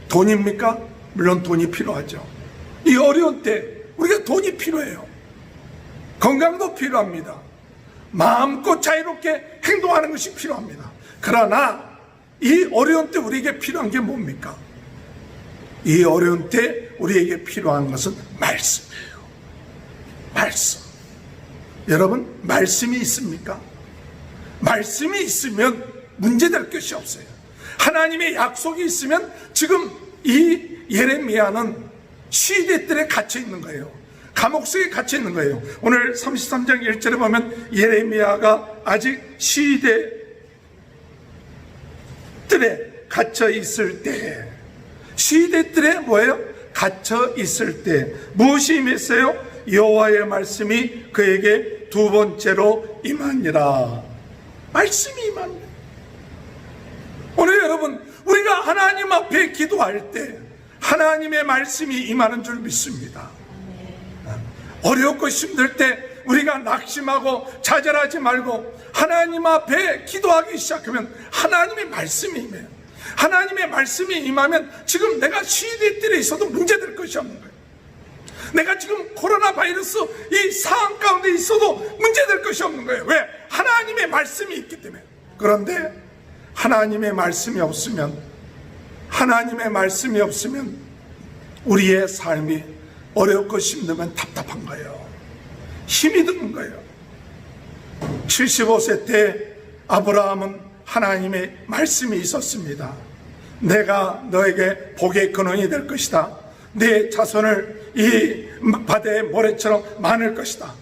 돈입니까? 물론 돈이 필요하죠. 이 어려운 때 우리가 돈이 필요해요. 건강도 필요합니다. 마음껏 자유롭게 행동하는 것이 필요합니다. 그러나 이 어려운 때 우리에게 필요한 게 뭡니까? 이 어려운 때 우리에게 필요한 것은 말씀이에요. 말씀. 여러분, 말씀이 있습니까? 말씀이 있으면 문제될 것이 없어요. 하나님의 약속이 있으면 지금 이 예레미야는 시대들에 갇혀 있는 거예요. 감옥 속에 갇혀 있는 거예요. 오늘 33장 1절에 보면 예레미야가 아직 시대들에 갇혀 있을 때, 시대들에 뭐예요? 갇혀 있을 때 무엇이 임했어요? 여호와의 말씀이 그에게 두 번째로 임하니라. 말씀이 임합니다. 오늘 여러분, 우리가 하나님 앞에 기도할 때 하나님의 말씀이 임하는 줄 믿습니다. 어렵고 힘들 때 우리가 낙심하고 좌절하지 말고 하나님 앞에 기도하기 시작하면 하나님의 말씀이 임해요. 하나님의 말씀이 임하면 지금 내가 시대들에 있어도 문제될 것이 없는 거예요. 내가 지금 코로나 바이러스 이 상황 가운데 있어도 문제될 것이 없는 거예요. 왜? 하나님의 말씀이 있기 때문에. 그런데 하나님의 말씀이 없으면, 하나님의 말씀이 없으면 우리의 삶이 어렵고 힘들면 답답한 거예요. 힘이 드는 거예요. 75세 때 아브라함은 하나님의 말씀이 있었습니다. 내가 너에게 복의 근원이 될 것이다. 네 자손을 이 바다의 모래처럼 많을 것이다.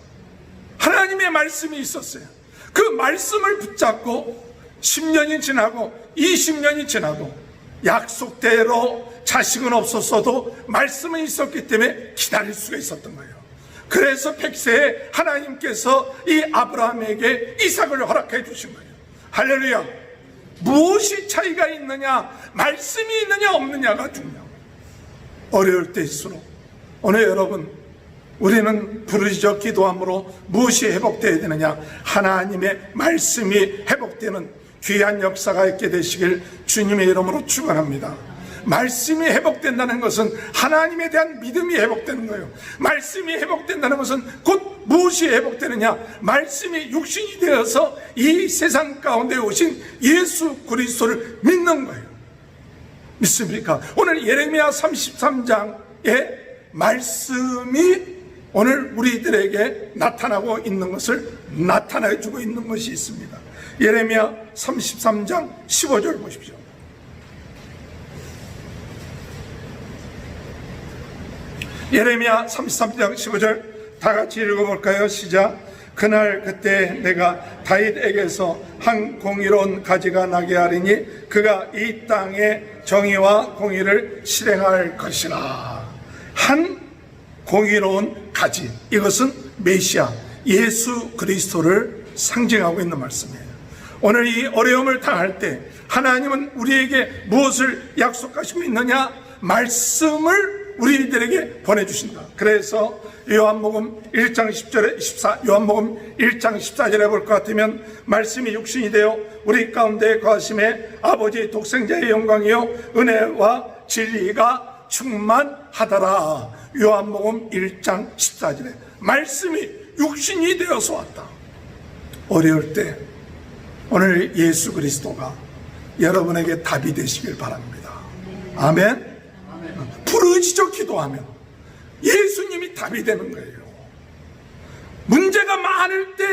하나님의 말씀이 있었어요. 그 말씀을 붙잡고 10년이 지나고 20년이 지나도 약속대로 자식은 없었어도 말씀은 있었기 때문에 기다릴 수가 있었던 거예요. 그래서 100세에 하나님께서 이 아브라함에게 이삭을 허락해 주신 거예요. 할렐루야. 무엇이 차이가 있느냐, 말씀이 있느냐 없느냐가 중요해요. 어려울 때일수록. 오늘 여러분, 우리는 부르짖어 기도함으로 무엇이 회복되어야 되느냐? 하나님의 말씀이 회복되는 귀한 역사가 있게 되시길 주님의 이름으로 축원합니다. 말씀이 회복된다는 것은 하나님에 대한 믿음이 회복되는 거예요. 말씀이 회복된다는 것은 곧 무엇이 회복되느냐? 말씀이 육신이 되어서 이 세상 가운데 오신 예수 그리스도를 믿는 거예요. 믿습니까? 오늘 예레미야 33장에 말씀이 오늘 우리들에게 나타나고 있는 것을 나타내주고 있는 것이 있습니다. 예레미야 33장 15절 보십시오. 예레미야 33장 15절 다 같이 읽어볼까요? 시작. 그날 그때 내가 다윗에게서 한 공의로운 가지가 나게 하리니 그가 이 땅에 정의와 공의를 실행할 것이라. 한 공의로운 가지, 이것은 메시아 예수 그리스도를 상징하고 있는 말씀이에요. 오늘 이 어려움을 당할 때 하나님은 우리에게 무엇을 약속하시고 있느냐? 말씀을 우리들에게 보내주신다. 그래서 요한복음 1장 10절에 14, 요한복음 1장 14절에 볼 것 같으면 말씀이 육신이 되어 우리 가운데 거하심에 아버지 독생자의 영광이요 은혜와 진리가 충만하더라. 요한복음 1장 14절에 말씀이 육신이 되어서 왔다. 어려울 때 오늘 예수 그리스도가 여러분에게 답이 되시길 바랍니다. 아멘. 부르짖어 기도하면 예수님이 답이 되는 거예요. 문제가 많을 때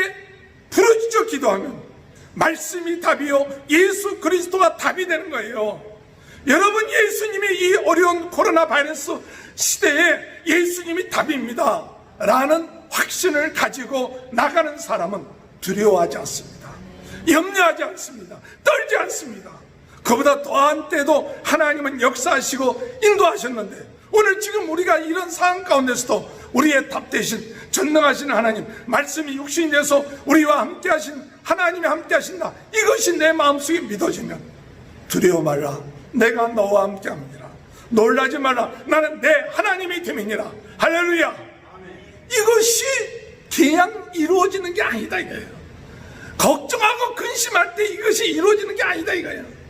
부르짖어 기도하면 말씀이 답이요 예수 그리스도가 답이 되는 거예요. 여러분, 예수님이 이 어려운 코로나 바이러스 시대에 예수님이 답입니다 라는 확신을 가지고 나가는 사람은 두려워하지 않습니다. 염려하지 않습니다. 떨지 않습니다. 그보다 더한 때도 하나님은 역사하시고 인도하셨는데 오늘 지금 우리가 이런 상황 가운데서도 우리의 답 대신 전능하신 하나님, 말씀이 육신이 돼서 우리와 함께 하신 하나님이 함께 하신다, 이것이 내 마음속에 믿어지면 두려워 말라, 내가 너와 함께 합니다. 놀라지 말라, 나는 내 하나님의 됨이니라. 할렐루야. 이것이 그냥 이루어지는 게 아니다 이거예요. 걱정하고 근심할 때 이것이 이루어지는 게 아니다 이거예요.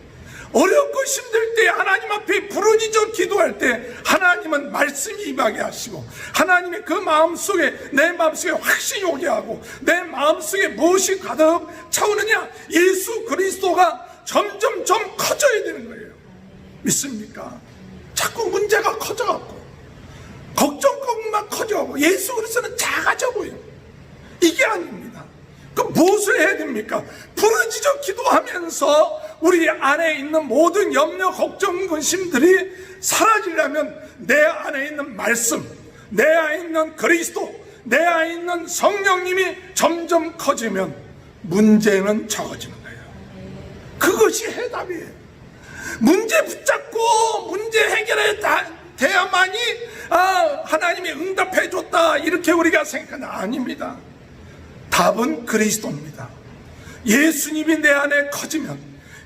어렵고 힘들 때 하나님 앞에 부르짖어 기도할 때 하나님은 말씀이 임하게 하시고 하나님의 그 마음속에, 내 마음속에 확신이 오게 하고 내 마음속에 무엇이 가득 차오느냐? 예수 그리스도가 점점점 커져야 되는 거예요. 믿습니까? 자꾸 문제가 커져갖고 걱정만 커져가고 예수 그리스도는 작아져 보여요. 이게 아닙니다. 그 무엇을 해야 됩니까? 부르짖어 기도하면서 우리 안에 있는 모든 염려, 걱정, 근심들이 사라지려면 내 안에 있는 말씀, 내 안에 있는 그리스도, 내 안에 있는 성령님이 점점 커지면 문제는 적어지는 거예요. 그것이 해답이에요. 문제 붙잡고 문제 해결해 돼야만이 하나님이 응답해 줬다 이렇게 우리가 생각하는, 아닙니다. 답은 그리스도입니다. 예수님이 내 안에 커지면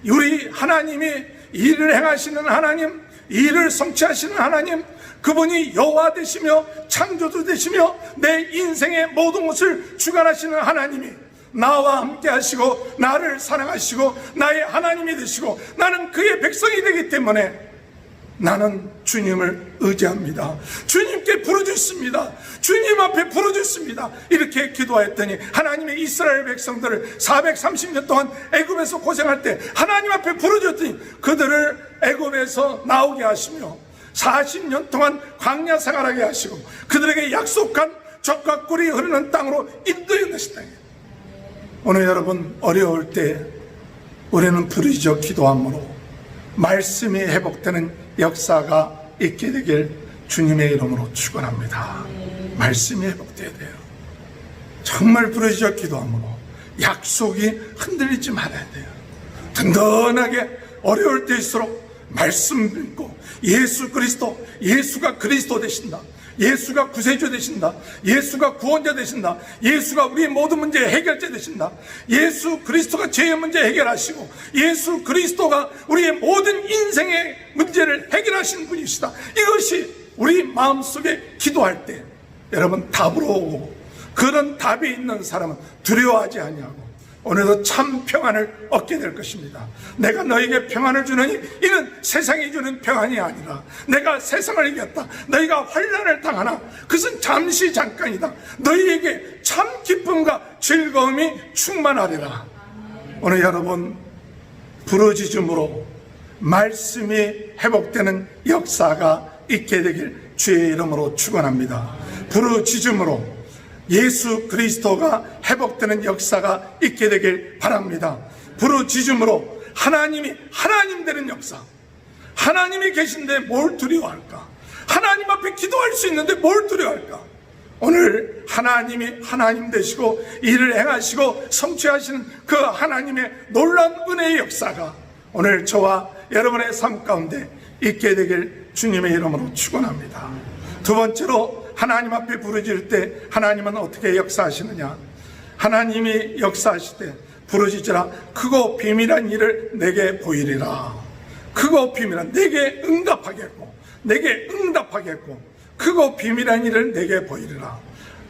우리 하나님이 일을 행하시는 하나님, 일을 성취하시는 하나님, 그분이 여호와 되시며 창조주 되시며 내 인생의 모든 것을 주관하시는 하나님이 나와 함께 하시고 나를 사랑하시고 나의 하나님이 되시고 나는 그의 백성이 되기 때문에 나는 주님을 의지합니다. 주님께 부르짖습니다. 주님 앞에 부르짖습니다. 이렇게 기도했더니 하나님의 이스라엘 백성들을 430년 동안 애굽에서 고생할 때 하나님 앞에 부르짖었더니 그들을 애굽에서 나오게 하시며 40년 동안 광야 생활하게 하시고 그들에게 약속한 젖과 꿀이 흐르는 땅으로 인도해 내신다. 오늘 여러분 어려울 때 우리는 부르짖어 기도함으로 말씀이 회복되는 역사가 있게 되길 주님의 이름으로 축원합니다. 말씀이 회복돼야 돼요. 정말 부르짖어 기도함으로 약속이 흔들리지 말아야 돼요. 든든하게 어려울 때일수록 말씀 믿고 예수 그리스도, 예수가 그리스도 되신다, 예수가 구세주 되신다, 예수가 구원자 되신다, 예수가 우리의 모든 문제의 해결자 되신다, 예수 그리스도가 죄의 문제 해결하시고 예수 그리스도가 우리의 모든 인생의 문제를 해결하신 분이시다, 이것이 우리 마음속에 기도할 때 여러분 답으로 오고, 그런 답이 있는 사람은 두려워하지 아니하고 오늘도 참 평안을 얻게 될 것입니다. 내가 너에게 평안을 주느니 이는 세상이 주는 평안이 아니라 내가 세상을 이겼다. 너희가 환난을 당하나 그것은 잠시 잠깐이다. 너희에게 참 기쁨과 즐거움이 충만하리라. 오늘 여러분 부르짖음으로 말씀이 회복되는 역사가 있게 되길 주의 이름으로 축원합니다. 부르짖음으로 예수 그리스도가 회복되는 역사가 있게 되길 바랍니다. 부르짖음으로 하나님이 하나님 되는 역사. 하나님이 계신데 뭘 두려워할까? 하나님 앞에 기도할 수 있는데 뭘 두려워할까? 오늘 하나님이 하나님 되시고 일을 행하시고 성취하시는 그 하나님의 놀라운 은혜의 역사가 오늘 저와 여러분의 삶 가운데 있게 되길 주님의 이름으로 축원합니다. 두 번째로 하나님 앞에 부르짖을 때 하나님은 어떻게 역사하시느냐? 하나님이 역사하실 때 부르짖으라 크고 비밀한 일을 내게 보이리라. 크고 비밀한 내게 응답하겠고 내게 응답하겠고 크고 비밀한 일을 내게 보이리라.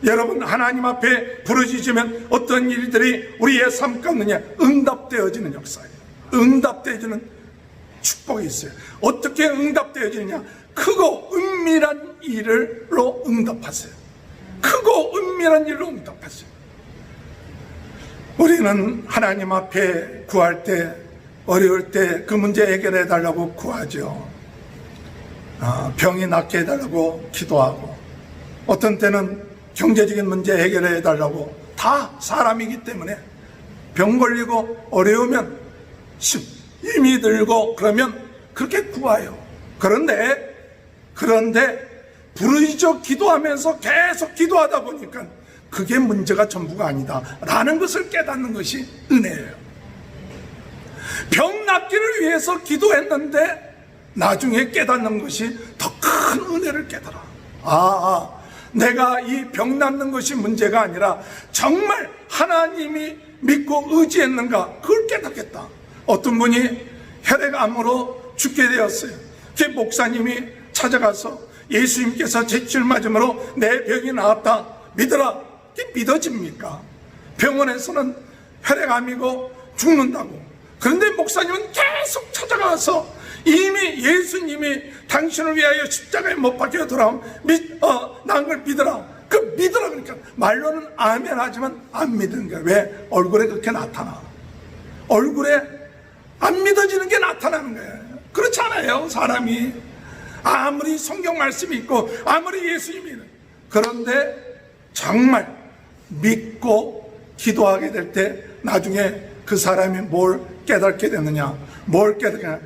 여러분 하나님 앞에 부르짖으면 어떤 일들이 우리의 삶 가운데 응답되어지는 역사예요. 응답되어지는 축복이 있어요. 어떻게 응답되어지느냐? 크고 은밀한 일로 응답하세요. 크고 은밀한 일로 응답하세요. 우리는 하나님 앞에 구할 때 어려울 때 그 문제 해결해 달라고 구하죠. 병이 낫게 해달라고 기도하고 어떤 때는 경제적인 문제 해결해 달라고 다 사람이기 때문에 병 걸리고 어려우면 힘이 들고 그러면 그렇게 구해요. 그런데 부르짖어 기도하면서 계속 기도하다 보니까 그게 문제가 전부가 아니다 라는 것을 깨닫는 것이 은혜예요. 병 낫기를 위해서 기도했는데 나중에 깨닫는 것이 더 큰 은혜를 깨달아. 내가 이 병 낫는 것이 문제가 아니라 정말 하나님이 믿고 의지했는가 그걸 깨닫겠다. 어떤 분이 혈액암으로 죽게 되었어요. 그 목사님이 찾아가서 예수님께서 제칠 맞음으로 내 병이 나았다 믿어라. 이게 믿어집니까? 병원에서는 혈액암이고 죽는다고. 그런데 목사님은 계속 찾아가서 이미 예수님이 당신을 위하여 십자가에 못 박혀 돌아온 난 걸 믿어라. 그 믿어라. 그러니까 말로는 아멘 하지만 안 믿는 거야. 왜? 얼굴에 그렇게 나타나. 얼굴에 안 믿어지는 게 나타나는 거예요. 그렇지 않아요. 사람이 아무리 성경 말씀이 있고 아무리 예수님이 그런데 정말 믿고 기도하게 될 때 나중에 그 사람이 뭘 깨닫게 됐느냐? 뭘 깨닫냐?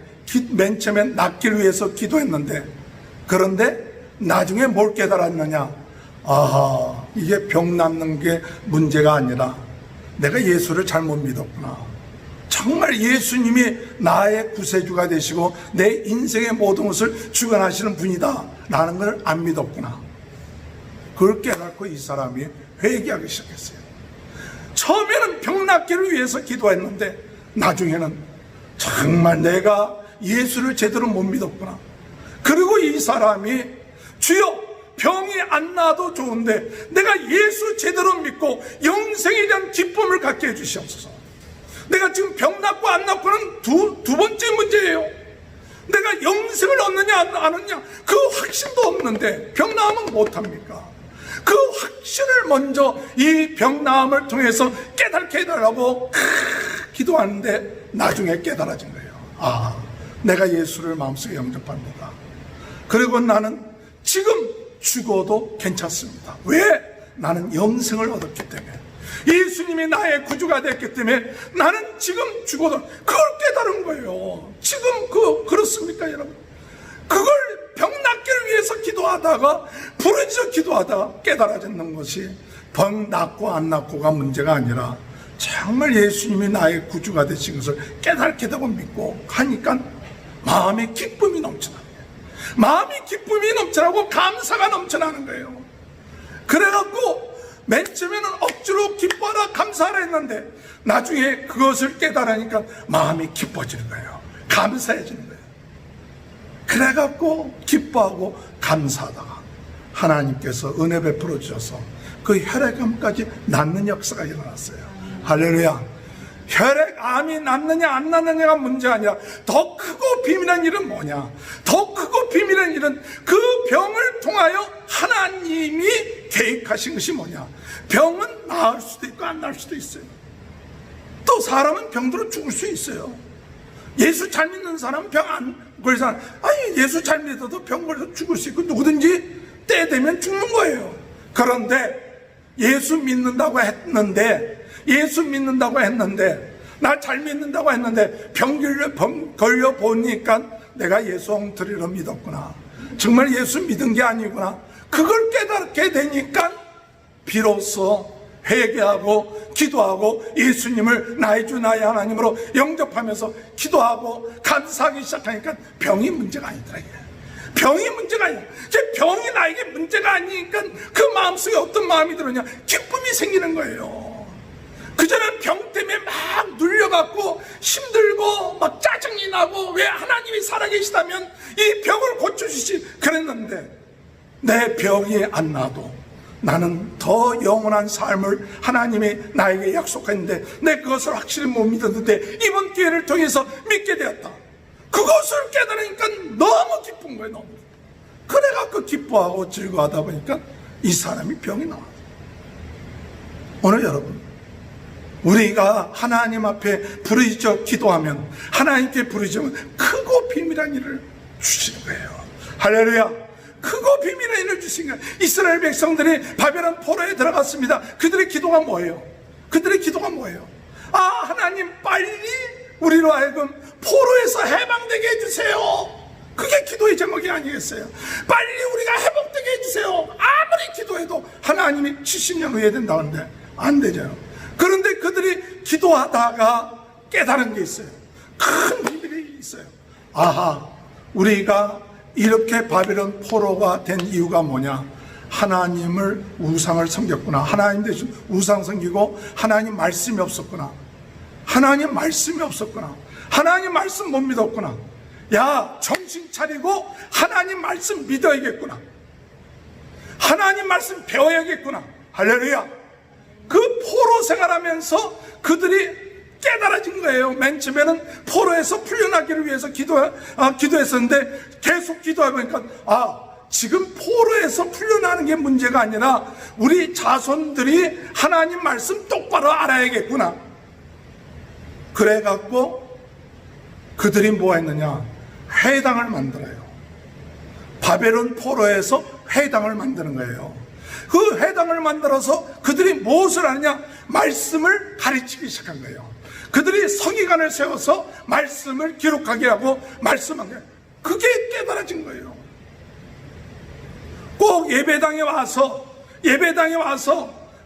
맨 처음엔 낫기를 위해서 기도했는데 그런데 나중에 뭘 깨달았느냐? 이게 병 낫는 게 문제가 아니라 내가 예수를 잘못 믿었구나. 정말 예수님이 나의 구세주가 되시고 내 인생의 모든 것을 주관하시는 분이다 라는 걸 안 믿었구나. 그걸 깨닫고 이 사람이 회개하기 시작했어요. 처음에는 병 낫기를 위해서 기도했는데 나중에는 정말 내가 예수를 제대로 못 믿었구나. 그리고 이 사람이 주여 병이 안 나도 좋은데 내가 예수 제대로 믿고 영생에 대한 기쁨을 갖게 해주시옵소서. 내가 지금 병 낫고 안 낫고는 두 번째 문제예요. 내가 영생을 얻느냐 안 얻느냐 그 확신도 없는데 병 나으면 못합니까? 그 확신을 먼저 이 병 나음을 통해서 깨닫게 해달라고 기도하는데 나중에 깨달아진 거예요. 내가 예수를 마음속에 영접합니다. 그리고 나는 지금 죽어도 괜찮습니다. 왜? 나는 영생을 얻었기 때문에 예수님이 나의 구주가 됐기 때문에 나는 지금 죽어도 그걸 깨달은 거예요. 지금 그렇습니까 여러분? 그걸 병 낫기를 위해서 기도하다가 부르짖어 기도하다가 깨달아지는 것이 병 낫고 안 낫고가 문제가 아니라 정말 예수님이 나의 구주가 되신 것을 깨닫게 되고 믿고 하니까 마음에 기쁨이 넘쳐나는 거예요. 마음이 기쁨이 넘쳐나고 감사가 넘쳐나는 거예요. 그래갖고 맨 처음에는 억지로 기뻐하라 감사하라 했는데 나중에 그것을 깨달으니까 마음이 기뻐지는 거예요. 감사해지는 거예요. 그래갖고 기뻐하고 감사하다가 하나님께서 은혜 베풀어 주셔서 그 혈액암까지 낫는 역사가 일어났어요. 할렐루야. 혈액암이 낫느냐 안 낫느냐가 문제 아니라 더 크고 비밀한 일은 뭐냐? 더 크고 비밀한 일은 그 병을 통하여 하나님이 계획하신 것이 뭐냐? 병은 나을 수도 있고 안 나을 수도 있어요. 또 사람은 병들어 죽을 수 있어요. 예수 잘 믿는 사람은 병 안 걸린 사람, 예수 잘 믿어도 병 걸려서 죽을 수 있고 누구든지 때 되면 죽는 거예요. 그런데 예수 믿는다고 했는데 나 잘 믿는다고 했는데 병 걸려 보니까 내가 예수 엉터리로 믿었구나. 정말 예수 믿은 게 아니구나. 그걸 깨닫게 되니까 비로소 회개하고 기도하고 예수님을 나의 주 나의 하나님으로 영접하면서 기도하고 감사하기 시작하니까 병이 문제가 아니더라. 병이 문제가 아니야. 병이 나에게 문제가 아니니까 그 마음속에 어떤 마음이 들었냐? 기쁨이 생기는 거예요. 그전엔 병 때문에 막 눌려갖고 힘들고 막 짜증이 나고 왜 하나님이 살아계시다면 이 병을 고쳐주시 그랬는데 내 병이 안 나도 나는 더 영원한 삶을 하나님이 나에게 약속했는데 내 그것을 확실히 못 믿었는데 이번 기회를 통해서 믿게 되었다. 그것을 깨달으니까 너무 기쁜 거예요. 너무. 그래갖고 기뻐하고 즐거워하다 보니까 이 사람이 병이 나와요. 오늘 여러분, 우리가 하나님 앞에 부르짖어 기도하면 하나님께 부르짖으면 크고 비밀한 일을 주시는 거예요. 할렐루야. 크고 비밀한 일을 주신 거예요. 이스라엘 백성들이 바벨론 포로에 들어갔습니다. 그들의 기도가 뭐예요? 그들의 기도가 뭐예요? 아, 하나님 빨리 우리로 하여금 포로에서 해방되게 해주세요. 그게 기도의 제목이 아니겠어요? 빨리 우리가 회복되게 해주세요. 아무리 기도해도 하나님이 70년 후에 된다는데 안 되죠. 그런데 그들이 기도하다가 깨달은 게 있어요. 큰 비밀이 있어요. 아하, 우리가 이렇게 바벨론 포로가 된 이유가 뭐냐? 하나님을 우상을 섬겼구나. 하나님 대신 우상 섬기고 하나님 말씀이 없었구나. 하나님 말씀이 없었구나. 하나님 말씀 못 믿었구나. 야, 정신 차리고 하나님 말씀 믿어야겠구나. 하나님 말씀 배워야겠구나. 할렐루야. 그 포로 생활하면서 그들이 깨달아진 거예요. 맨 처음에는 포로에서 풀려나기를 위해서 기도했었는데 계속 기도하다 보니까 지금 포로에서 풀려나는 게 문제가 아니라 우리 자손들이 하나님 말씀 똑바로 알아야겠구나. 그래갖고 그들이 뭐 했느냐? 회당을 만들어요. 바벨론 포로에서 회당을 만드는 거예요. 그 회당을 만들어서 그들이 무엇을 하느냐? 말씀을 가르치기 시작한 거예요. 그들이 서기관을 세워서 말씀을 기록하게 하고 말씀한 거예요. 그게 깨달아진 거예요. 꼭 예배당에 와서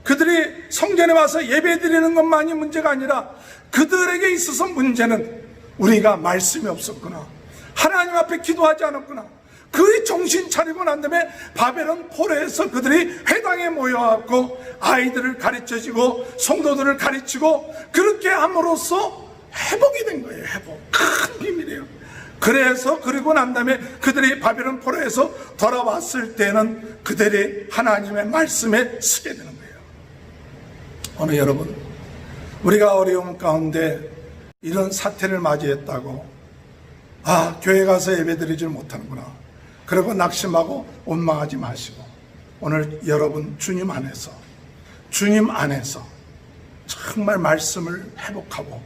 그들이 성전에 와서 예배 드리는 것만이 문제가 아니라 그들에게 있어서 문제는 우리가 말씀이 없었구나. 하나님 앞에 기도하지 않았구나. 그 정신 차리고 난 다음에 바벨론 포로에서 그들이 회당에 모여갖고 아이들을 가르쳐주고 성도들을 가르치고 그렇게 함으로써 회복이 된 거예요. 회복. 큰 비밀이에요. 그래서 그리고 난 다음에 그들이 바벨론 포로에서 돌아왔을 때는 그들이 하나님의 말씀에 서게 되는 거예요. 오늘 여러분, 우리가 어려움 가운데 이런 사태를 맞이했다고 교회 가서 예배드리지 못하는구나. 그리고 낙심하고 원망하지 마시고 오늘 여러분 주님 안에서 정말 말씀을 회복하고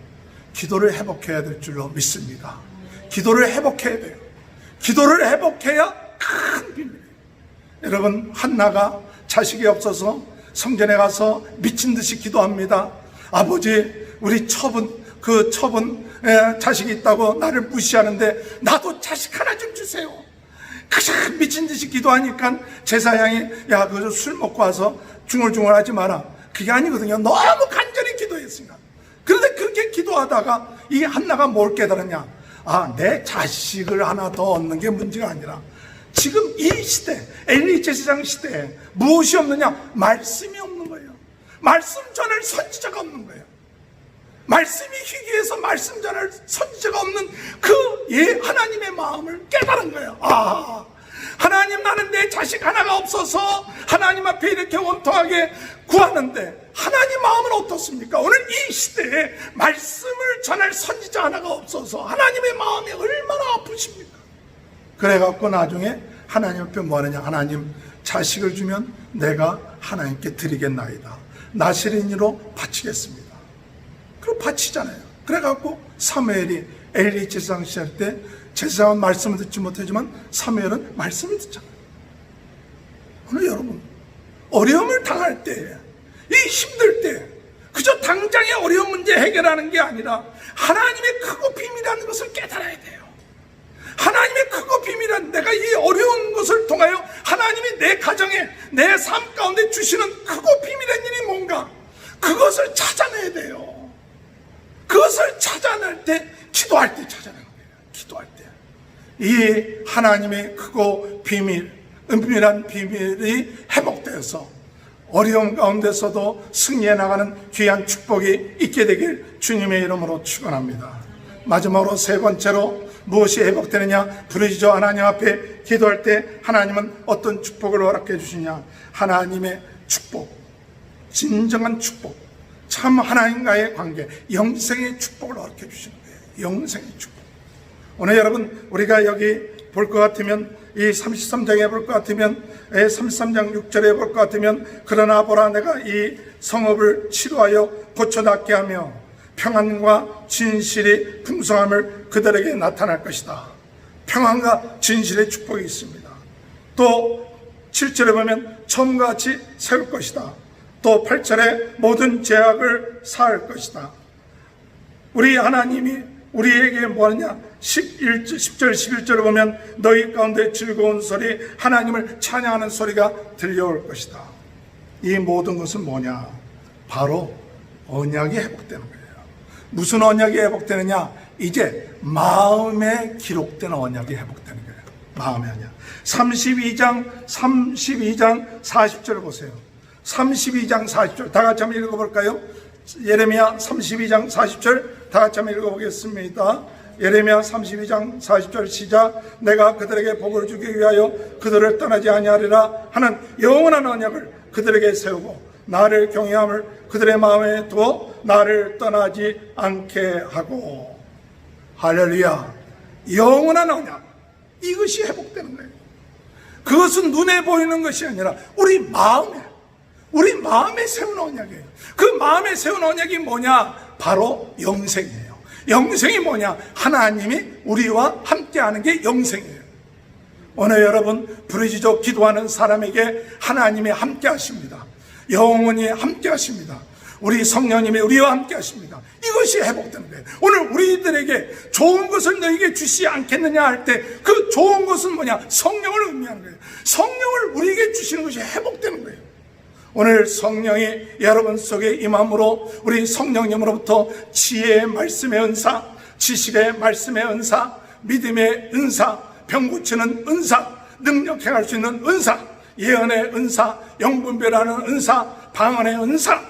기도를 회복해야 될 줄로 믿습니다. 기도를 회복해야 돼요. 기도를 회복해야 큰 비밀이에요. 여러분, 한나가 자식이 없어서 성전에 가서 미친 듯이 기도합니다. 아버지, 우리 처분 자식이 있다고 나를 무시하는데 나도 자식 하나 좀 주세요. 그냥 미친 듯이 기도하니까 제사장이 그저 술 먹고 와서 중얼중얼하지 마라. 그게 아니거든요. 너무 간절히 기도했으니까. 그런데 그렇게 기도하다가 이 한나가 뭘 깨달았냐? 내 자식을 하나 더 얻는 게 문제가 아니라 지금 이 시대, 엘리 제사장 시대에 무엇이 없느냐? 말씀이 없는 거예요. 말씀 전할 선지자가 없는 거예요. 말씀이 희귀해서 말씀 전할 선지자가 없는 하나님의 마음을 깨달은 거예요. 하나님, 나는 내 자식 하나가 없어서 하나님 앞에 이렇게 원통하게 구하는데 하나님 마음은 어떻습니까? 오늘 이 시대에 말씀을 전할 선지자 하나가 없어서 하나님의 마음이 얼마나 아프십니까? 그래갖고 나중에 하나님 앞에 뭐 하느냐? 하나님, 자식을 주면 내가 하나님께 드리겠나이다. 나시린이로 바치겠습니다. 그럼 바치잖아요. 그래갖고 사무엘이 엘리 제사장 시할 때 제사장은 말씀을 듣지 못하지만 사무엘은 말씀을 듣잖아요. 오늘 여러분, 어려움을 당할 때, 이 힘들 때 그저 당장의 어려운 문제 해결하는 게 아니라 하나님의 크고 비밀한 것을 깨달아야 돼요. 하나님의 크고 비밀한, 내가 이 어려운 것을 통하여 하나님이 내 가정에, 내 삶 가운데 주시는 크고 비밀한 기도할 때 찾아내는 거예요. 기도할 때. 이 하나님의 크고 은밀한 비밀이 회복되어서 어려움 가운데서도 승리해 나가는 귀한 축복이 있게 되길 주님의 이름으로 축원합니다. 마지막으로 세 번째로 무엇이 회복되느냐? 부르짖어 하나님 앞에 기도할 때 하나님은 어떤 축복을 허락해 주시냐? 하나님의 축복, 진정한 축복, 참 하나님과의 관계, 영생의 축복을 허락해 주시는 거예요. 영생의 축복. 오늘 여러분 우리가 여기 볼 것 같으면 이 33장에 볼 것 같으면 33장 6절에 볼 것 같으면 그러나 보라 내가 이 성읍을 치료하여 고쳐 낫게 하며 평안과 진실이 풍성함을 그들에게 나타날 것이다. 평안과 진실의 축복이 있습니다. 또 7절에 보면 처음과 같이 세울 것이다. 또 8절에 모든 죄악을 사할 것이다. 우리 하나님이 우리에게 뭐하느냐? 10절 11절을 보면 너희 가운데 즐거운 소리, 하나님을 찬양하는 소리가 들려올 것이다. 이 모든 것은 뭐냐? 바로 언약이 회복되는 거예요. 무슨 언약이 회복되느냐? 이제 마음에 기록된 언약이 회복되는 거예요. 마음의 언약. 32장 40절을 보세요. 32장 40절 다 같이 한번 읽어볼까요? 예레미야 32장 40절 다 같이 한번 읽어보겠습니다. 예레미야 32장 40절 시작. 내가 그들에게 복을 주기 위하여 그들을 떠나지 아니하리라 하는 영원한 언약을 그들에게 세우고 나를 경외함을 그들의 마음에 두어 나를 떠나지 않게 하고. 할렐루야. 영원한 언약, 이것이 회복되는 거예요. 그것은 눈에 보이는 것이 아니라 우리 마음에 세운 언약이에요. 그 마음에 세운 언약이 뭐냐? 바로 영생이에요. 영생이 뭐냐? 하나님이 우리와 함께하는 게 영생이에요. 오늘 여러분 부르짖어 기도하는 사람에게 하나님이 함께하십니다. 영원히 함께하십니다. 우리 성령님이 우리와 함께하십니다. 이것이 회복되는 거예요. 오늘 우리들에게 좋은 것을 너에게 주시지 않겠느냐 할 때 그 좋은 것은 뭐냐? 성령을 의미하는 거예요. 성령을 우리에게 주시는 것이 회복되는 거예요. 오늘 성령이 여러분 속에 임함으로 우리 성령님으로부터 지혜의 말씀의 은사, 지식의 말씀의 은사, 믿음의 은사, 병 고치는 은사, 능력 행할 수 있는 은사, 예언의 은사, 영분별하는 은사, 방언의 은사,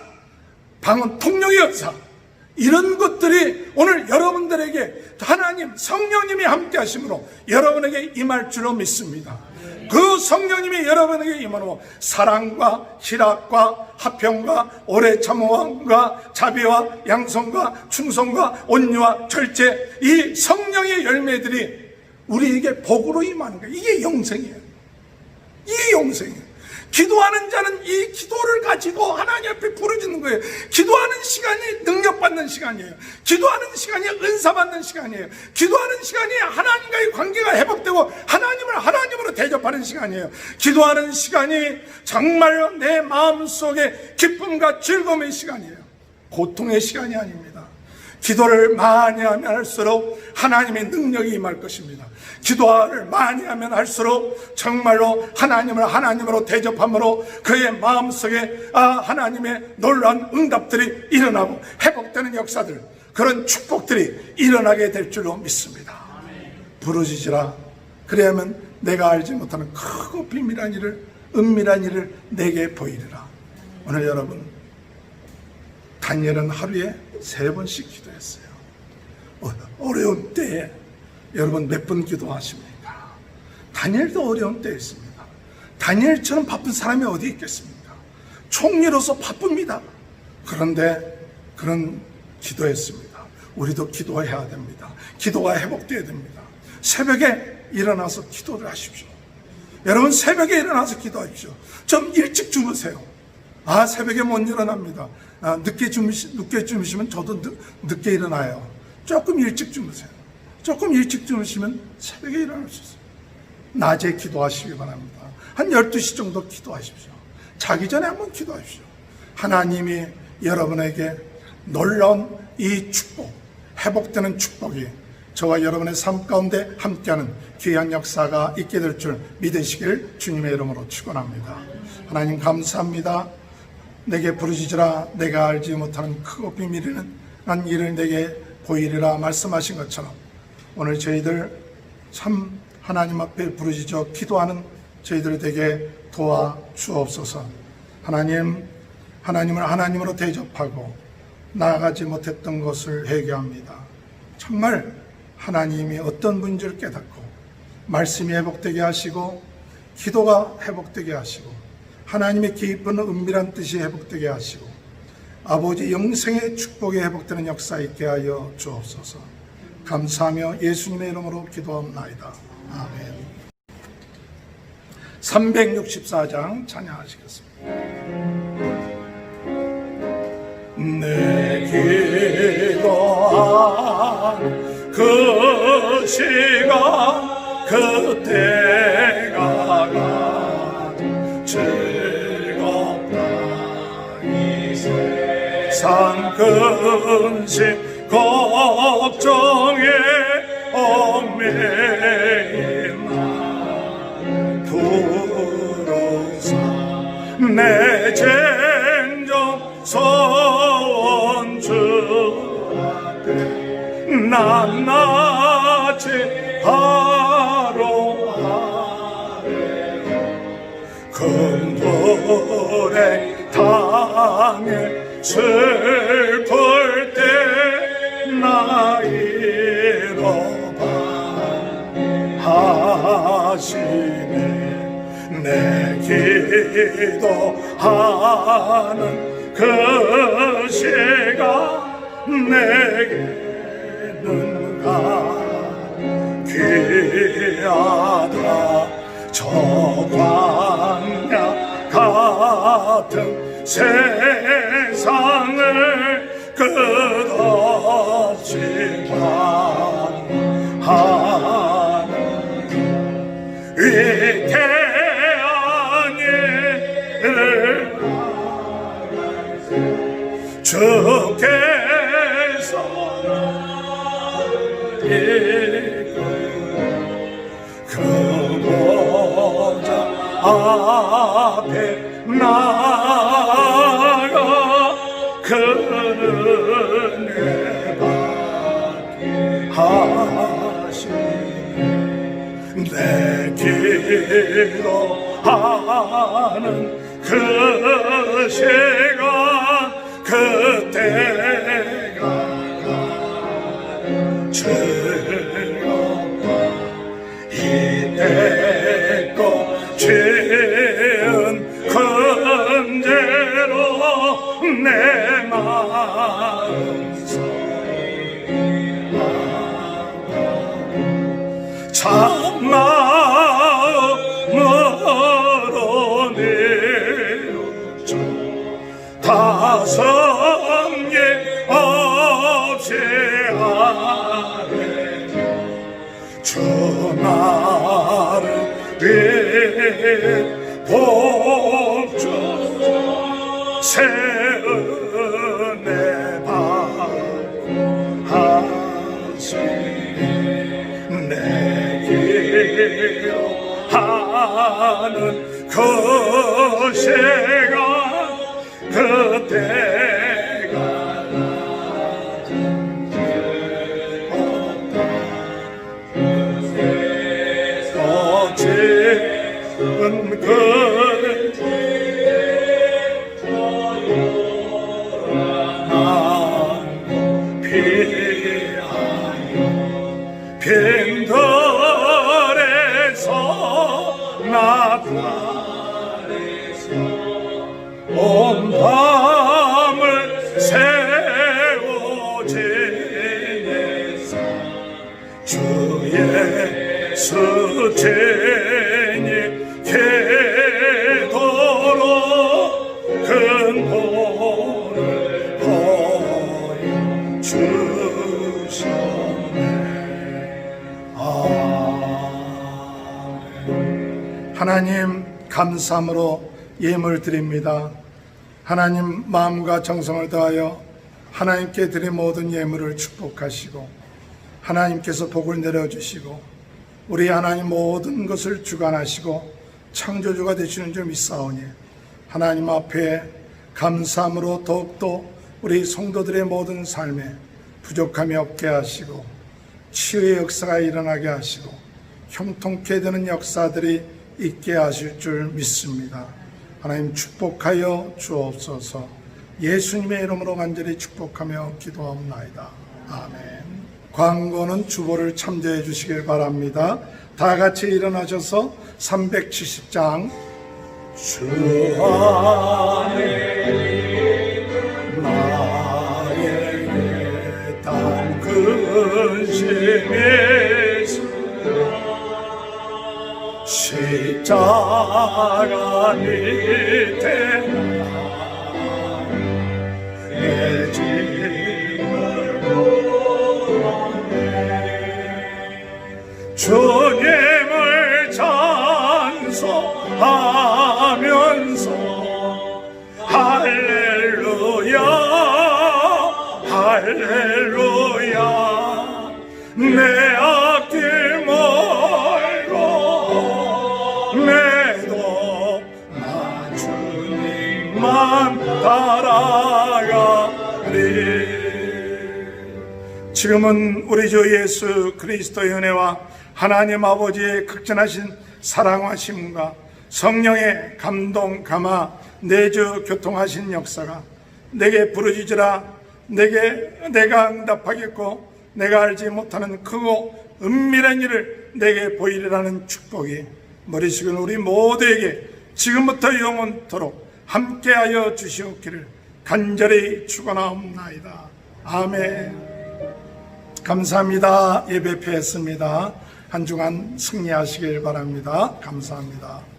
방언 통역의 은사, 이런 것들이 오늘 여러분들에게 하나님 성령님이 함께 하심으로 여러분에게 임할 줄로 믿습니다. 그 성령님이 여러분에게 임하므로 사랑과 희락과 화평과 오래 참음과 자비와 양성과 충성과 온유와 절제, 이 성령의 열매들이 우리에게 복으로 임하는 거예요. 이게 영생이에요. 이게 영생이에요. 기도하는 자는 이 기도를 가지고 하나님 앞에 부르짖는 거예요. 기도하는 시간이 능력받는 시간이에요. 기도하는 시간이 은사받는 시간이에요. 기도하는 시간이 하나님과의 관계가 회복되고 하나님을 하나님으로 대접하는 시간이에요. 기도하는 시간이 정말로 내 마음속에 기쁨과 즐거움의 시간이에요. 고통의 시간이 아닙니다. 기도를 많이 하면 할수록 하나님의 능력이 임할 것입니다. 기도를 많이 하면 할수록 정말로 하나님을 하나님으로 대접함으로 그의 마음속에 하나님의 놀라운 응답들이 일어나고 회복되는 역사들, 그런 축복들이 일어나게 될 줄로 믿습니다. 부르짖으라. 그래야만 내가 알지 못하는 크고 비밀한 일을, 은밀한 일을 내게 보이리라. 오늘 여러분 다니엘은 하루에 3번씩 기도했어요. 어려운 때에 여러분 몇 번 기도하십니까? 다니엘도 어려운 때였습니다. 다니엘처럼 바쁜 사람이 어디 있겠습니까? 총리로서 바쁩니다. 그런데 그런 기도했습니다. 우리도 기도해야 됩니다. 기도가 회복되어야 됩니다. 새벽에 일어나서 기도를 하십시오. 여러분 새벽에 일어나서 기도하십시오. 좀 일찍 주무세요. 새벽에 못 일어납니다. 늦게 주무시면 저도 늦게 일어나요. 조금 일찍 주무세요. 조금 일찍 주무시면 새벽에 일어날 수 있어요. 낮에 기도하시기 바랍니다. 한 12시 정도 기도하십시오. 자기 전에 한번 기도하십시오. 하나님이 여러분에게 놀라운 이 축복, 회복되는 축복이 저와 여러분의 삶 가운데 함께하는 귀한 역사가 있게 될 줄 믿으시길 주님의 이름으로 축원합니다. 하나님 감사합니다. 내게 부르짖으라. 내가 알지 못하는 크고 비밀이 있는 일을 내게 보이리라 말씀하신 것처럼 오늘 저희들 참 하나님 앞에 부르짖어 기도하는 저희들 되게 도와 주옵소서. 하나님을 하나님으로 대접하고 나아가지 못했던 것을 회개합니다. 정말 하나님이 어떤 분인지를 깨닫고 말씀이 회복되게 하시고 기도가 회복되게 하시고 하나님의 깊은 은밀한 뜻이 회복되게 하시고 아버지 영생의 축복이 회복되는 역사 있게 하여 주옵소서. 감사하며 예수님의 이름으로 기도합나이다. 아멘. 364장 찬양하시겠습니다. 내 기도한 그 시간 그때가 즐겁다. 이 세상 근심 걱정에 얽매인 나 부르사 내 쟁정 소원 주 앞에 낱낱이 바로 아래로 금불에 당해 슬플 때 나 이로하시네. 내 기도하는 그 시간 내게는 귀하다. 저 광야 같은 세상을 끝없이 방하는 위대한 일을 주께서 이끌 그 보좌 앞에 나아가 그 은혜 받게 하시네. 내 기도하는 그 시간 그때가 즐겁다. 이때껏 지은 큰죄로 내 마음 참마음으로 내어줘 다성이 없이 아뢰며 주 나를 위해 복 주소 새 은혜 받고 하시네. 내 기도하는 그 시간 그때가 어찌은 그 빈들에서 나타내서 온 밤을 새우 지내사 주의 수진이 기도로 큰 복을 보여주셨네. 하나님 감사함으로 예물 드립니다. 하나님 마음과 정성을 다하여 하나님께 드린 모든 예물을 축복하시고 하나님께서 복을 내려주시고 우리 하나님 모든 것을 주관하시고 창조주가 되시는 줄 믿사오니 하나님 앞에 감사함으로 더욱더 우리 성도들의 모든 삶에 부족함이 없게 하시고 치유의 역사가 일어나게 하시고 형통케 되는 역사들이 있게 하실 줄 믿습니다. 하나님 축복하여 주옵소서. 예수님의 이름으로 간절히 축복하며 기도하옵나이다. 아멘. 광고는 주보를 참조해 주시길 바랍니다. 다 같이 일어나셔서 370장 주 안에 나에게 단 근심이 십자가 밑에 내 짐을 보았네. 주님을 찬송하면서 할렐루야 할렐루야 내 앞길 매도 나 주님만 따라가리. 지금은 우리 주 예수 그리스도의 은혜와 하나님 아버지의 극진하신 사랑하심과 성령의 감동 감화 내주 교통하신 역사가 내게 부르짖으라 내가 응답하겠고 내가 알지 못하는 크고 은밀한 일을 내게 보이리라는 축복이 머리 숙인 우리 모두에게 지금부터 영원토록 함께하여 주시옵기를 간절히 축원하옵나이다. 아멘. 감사합니다. 예배 폐했습니다. 한 주간 승리하시길 바랍니다. 감사합니다.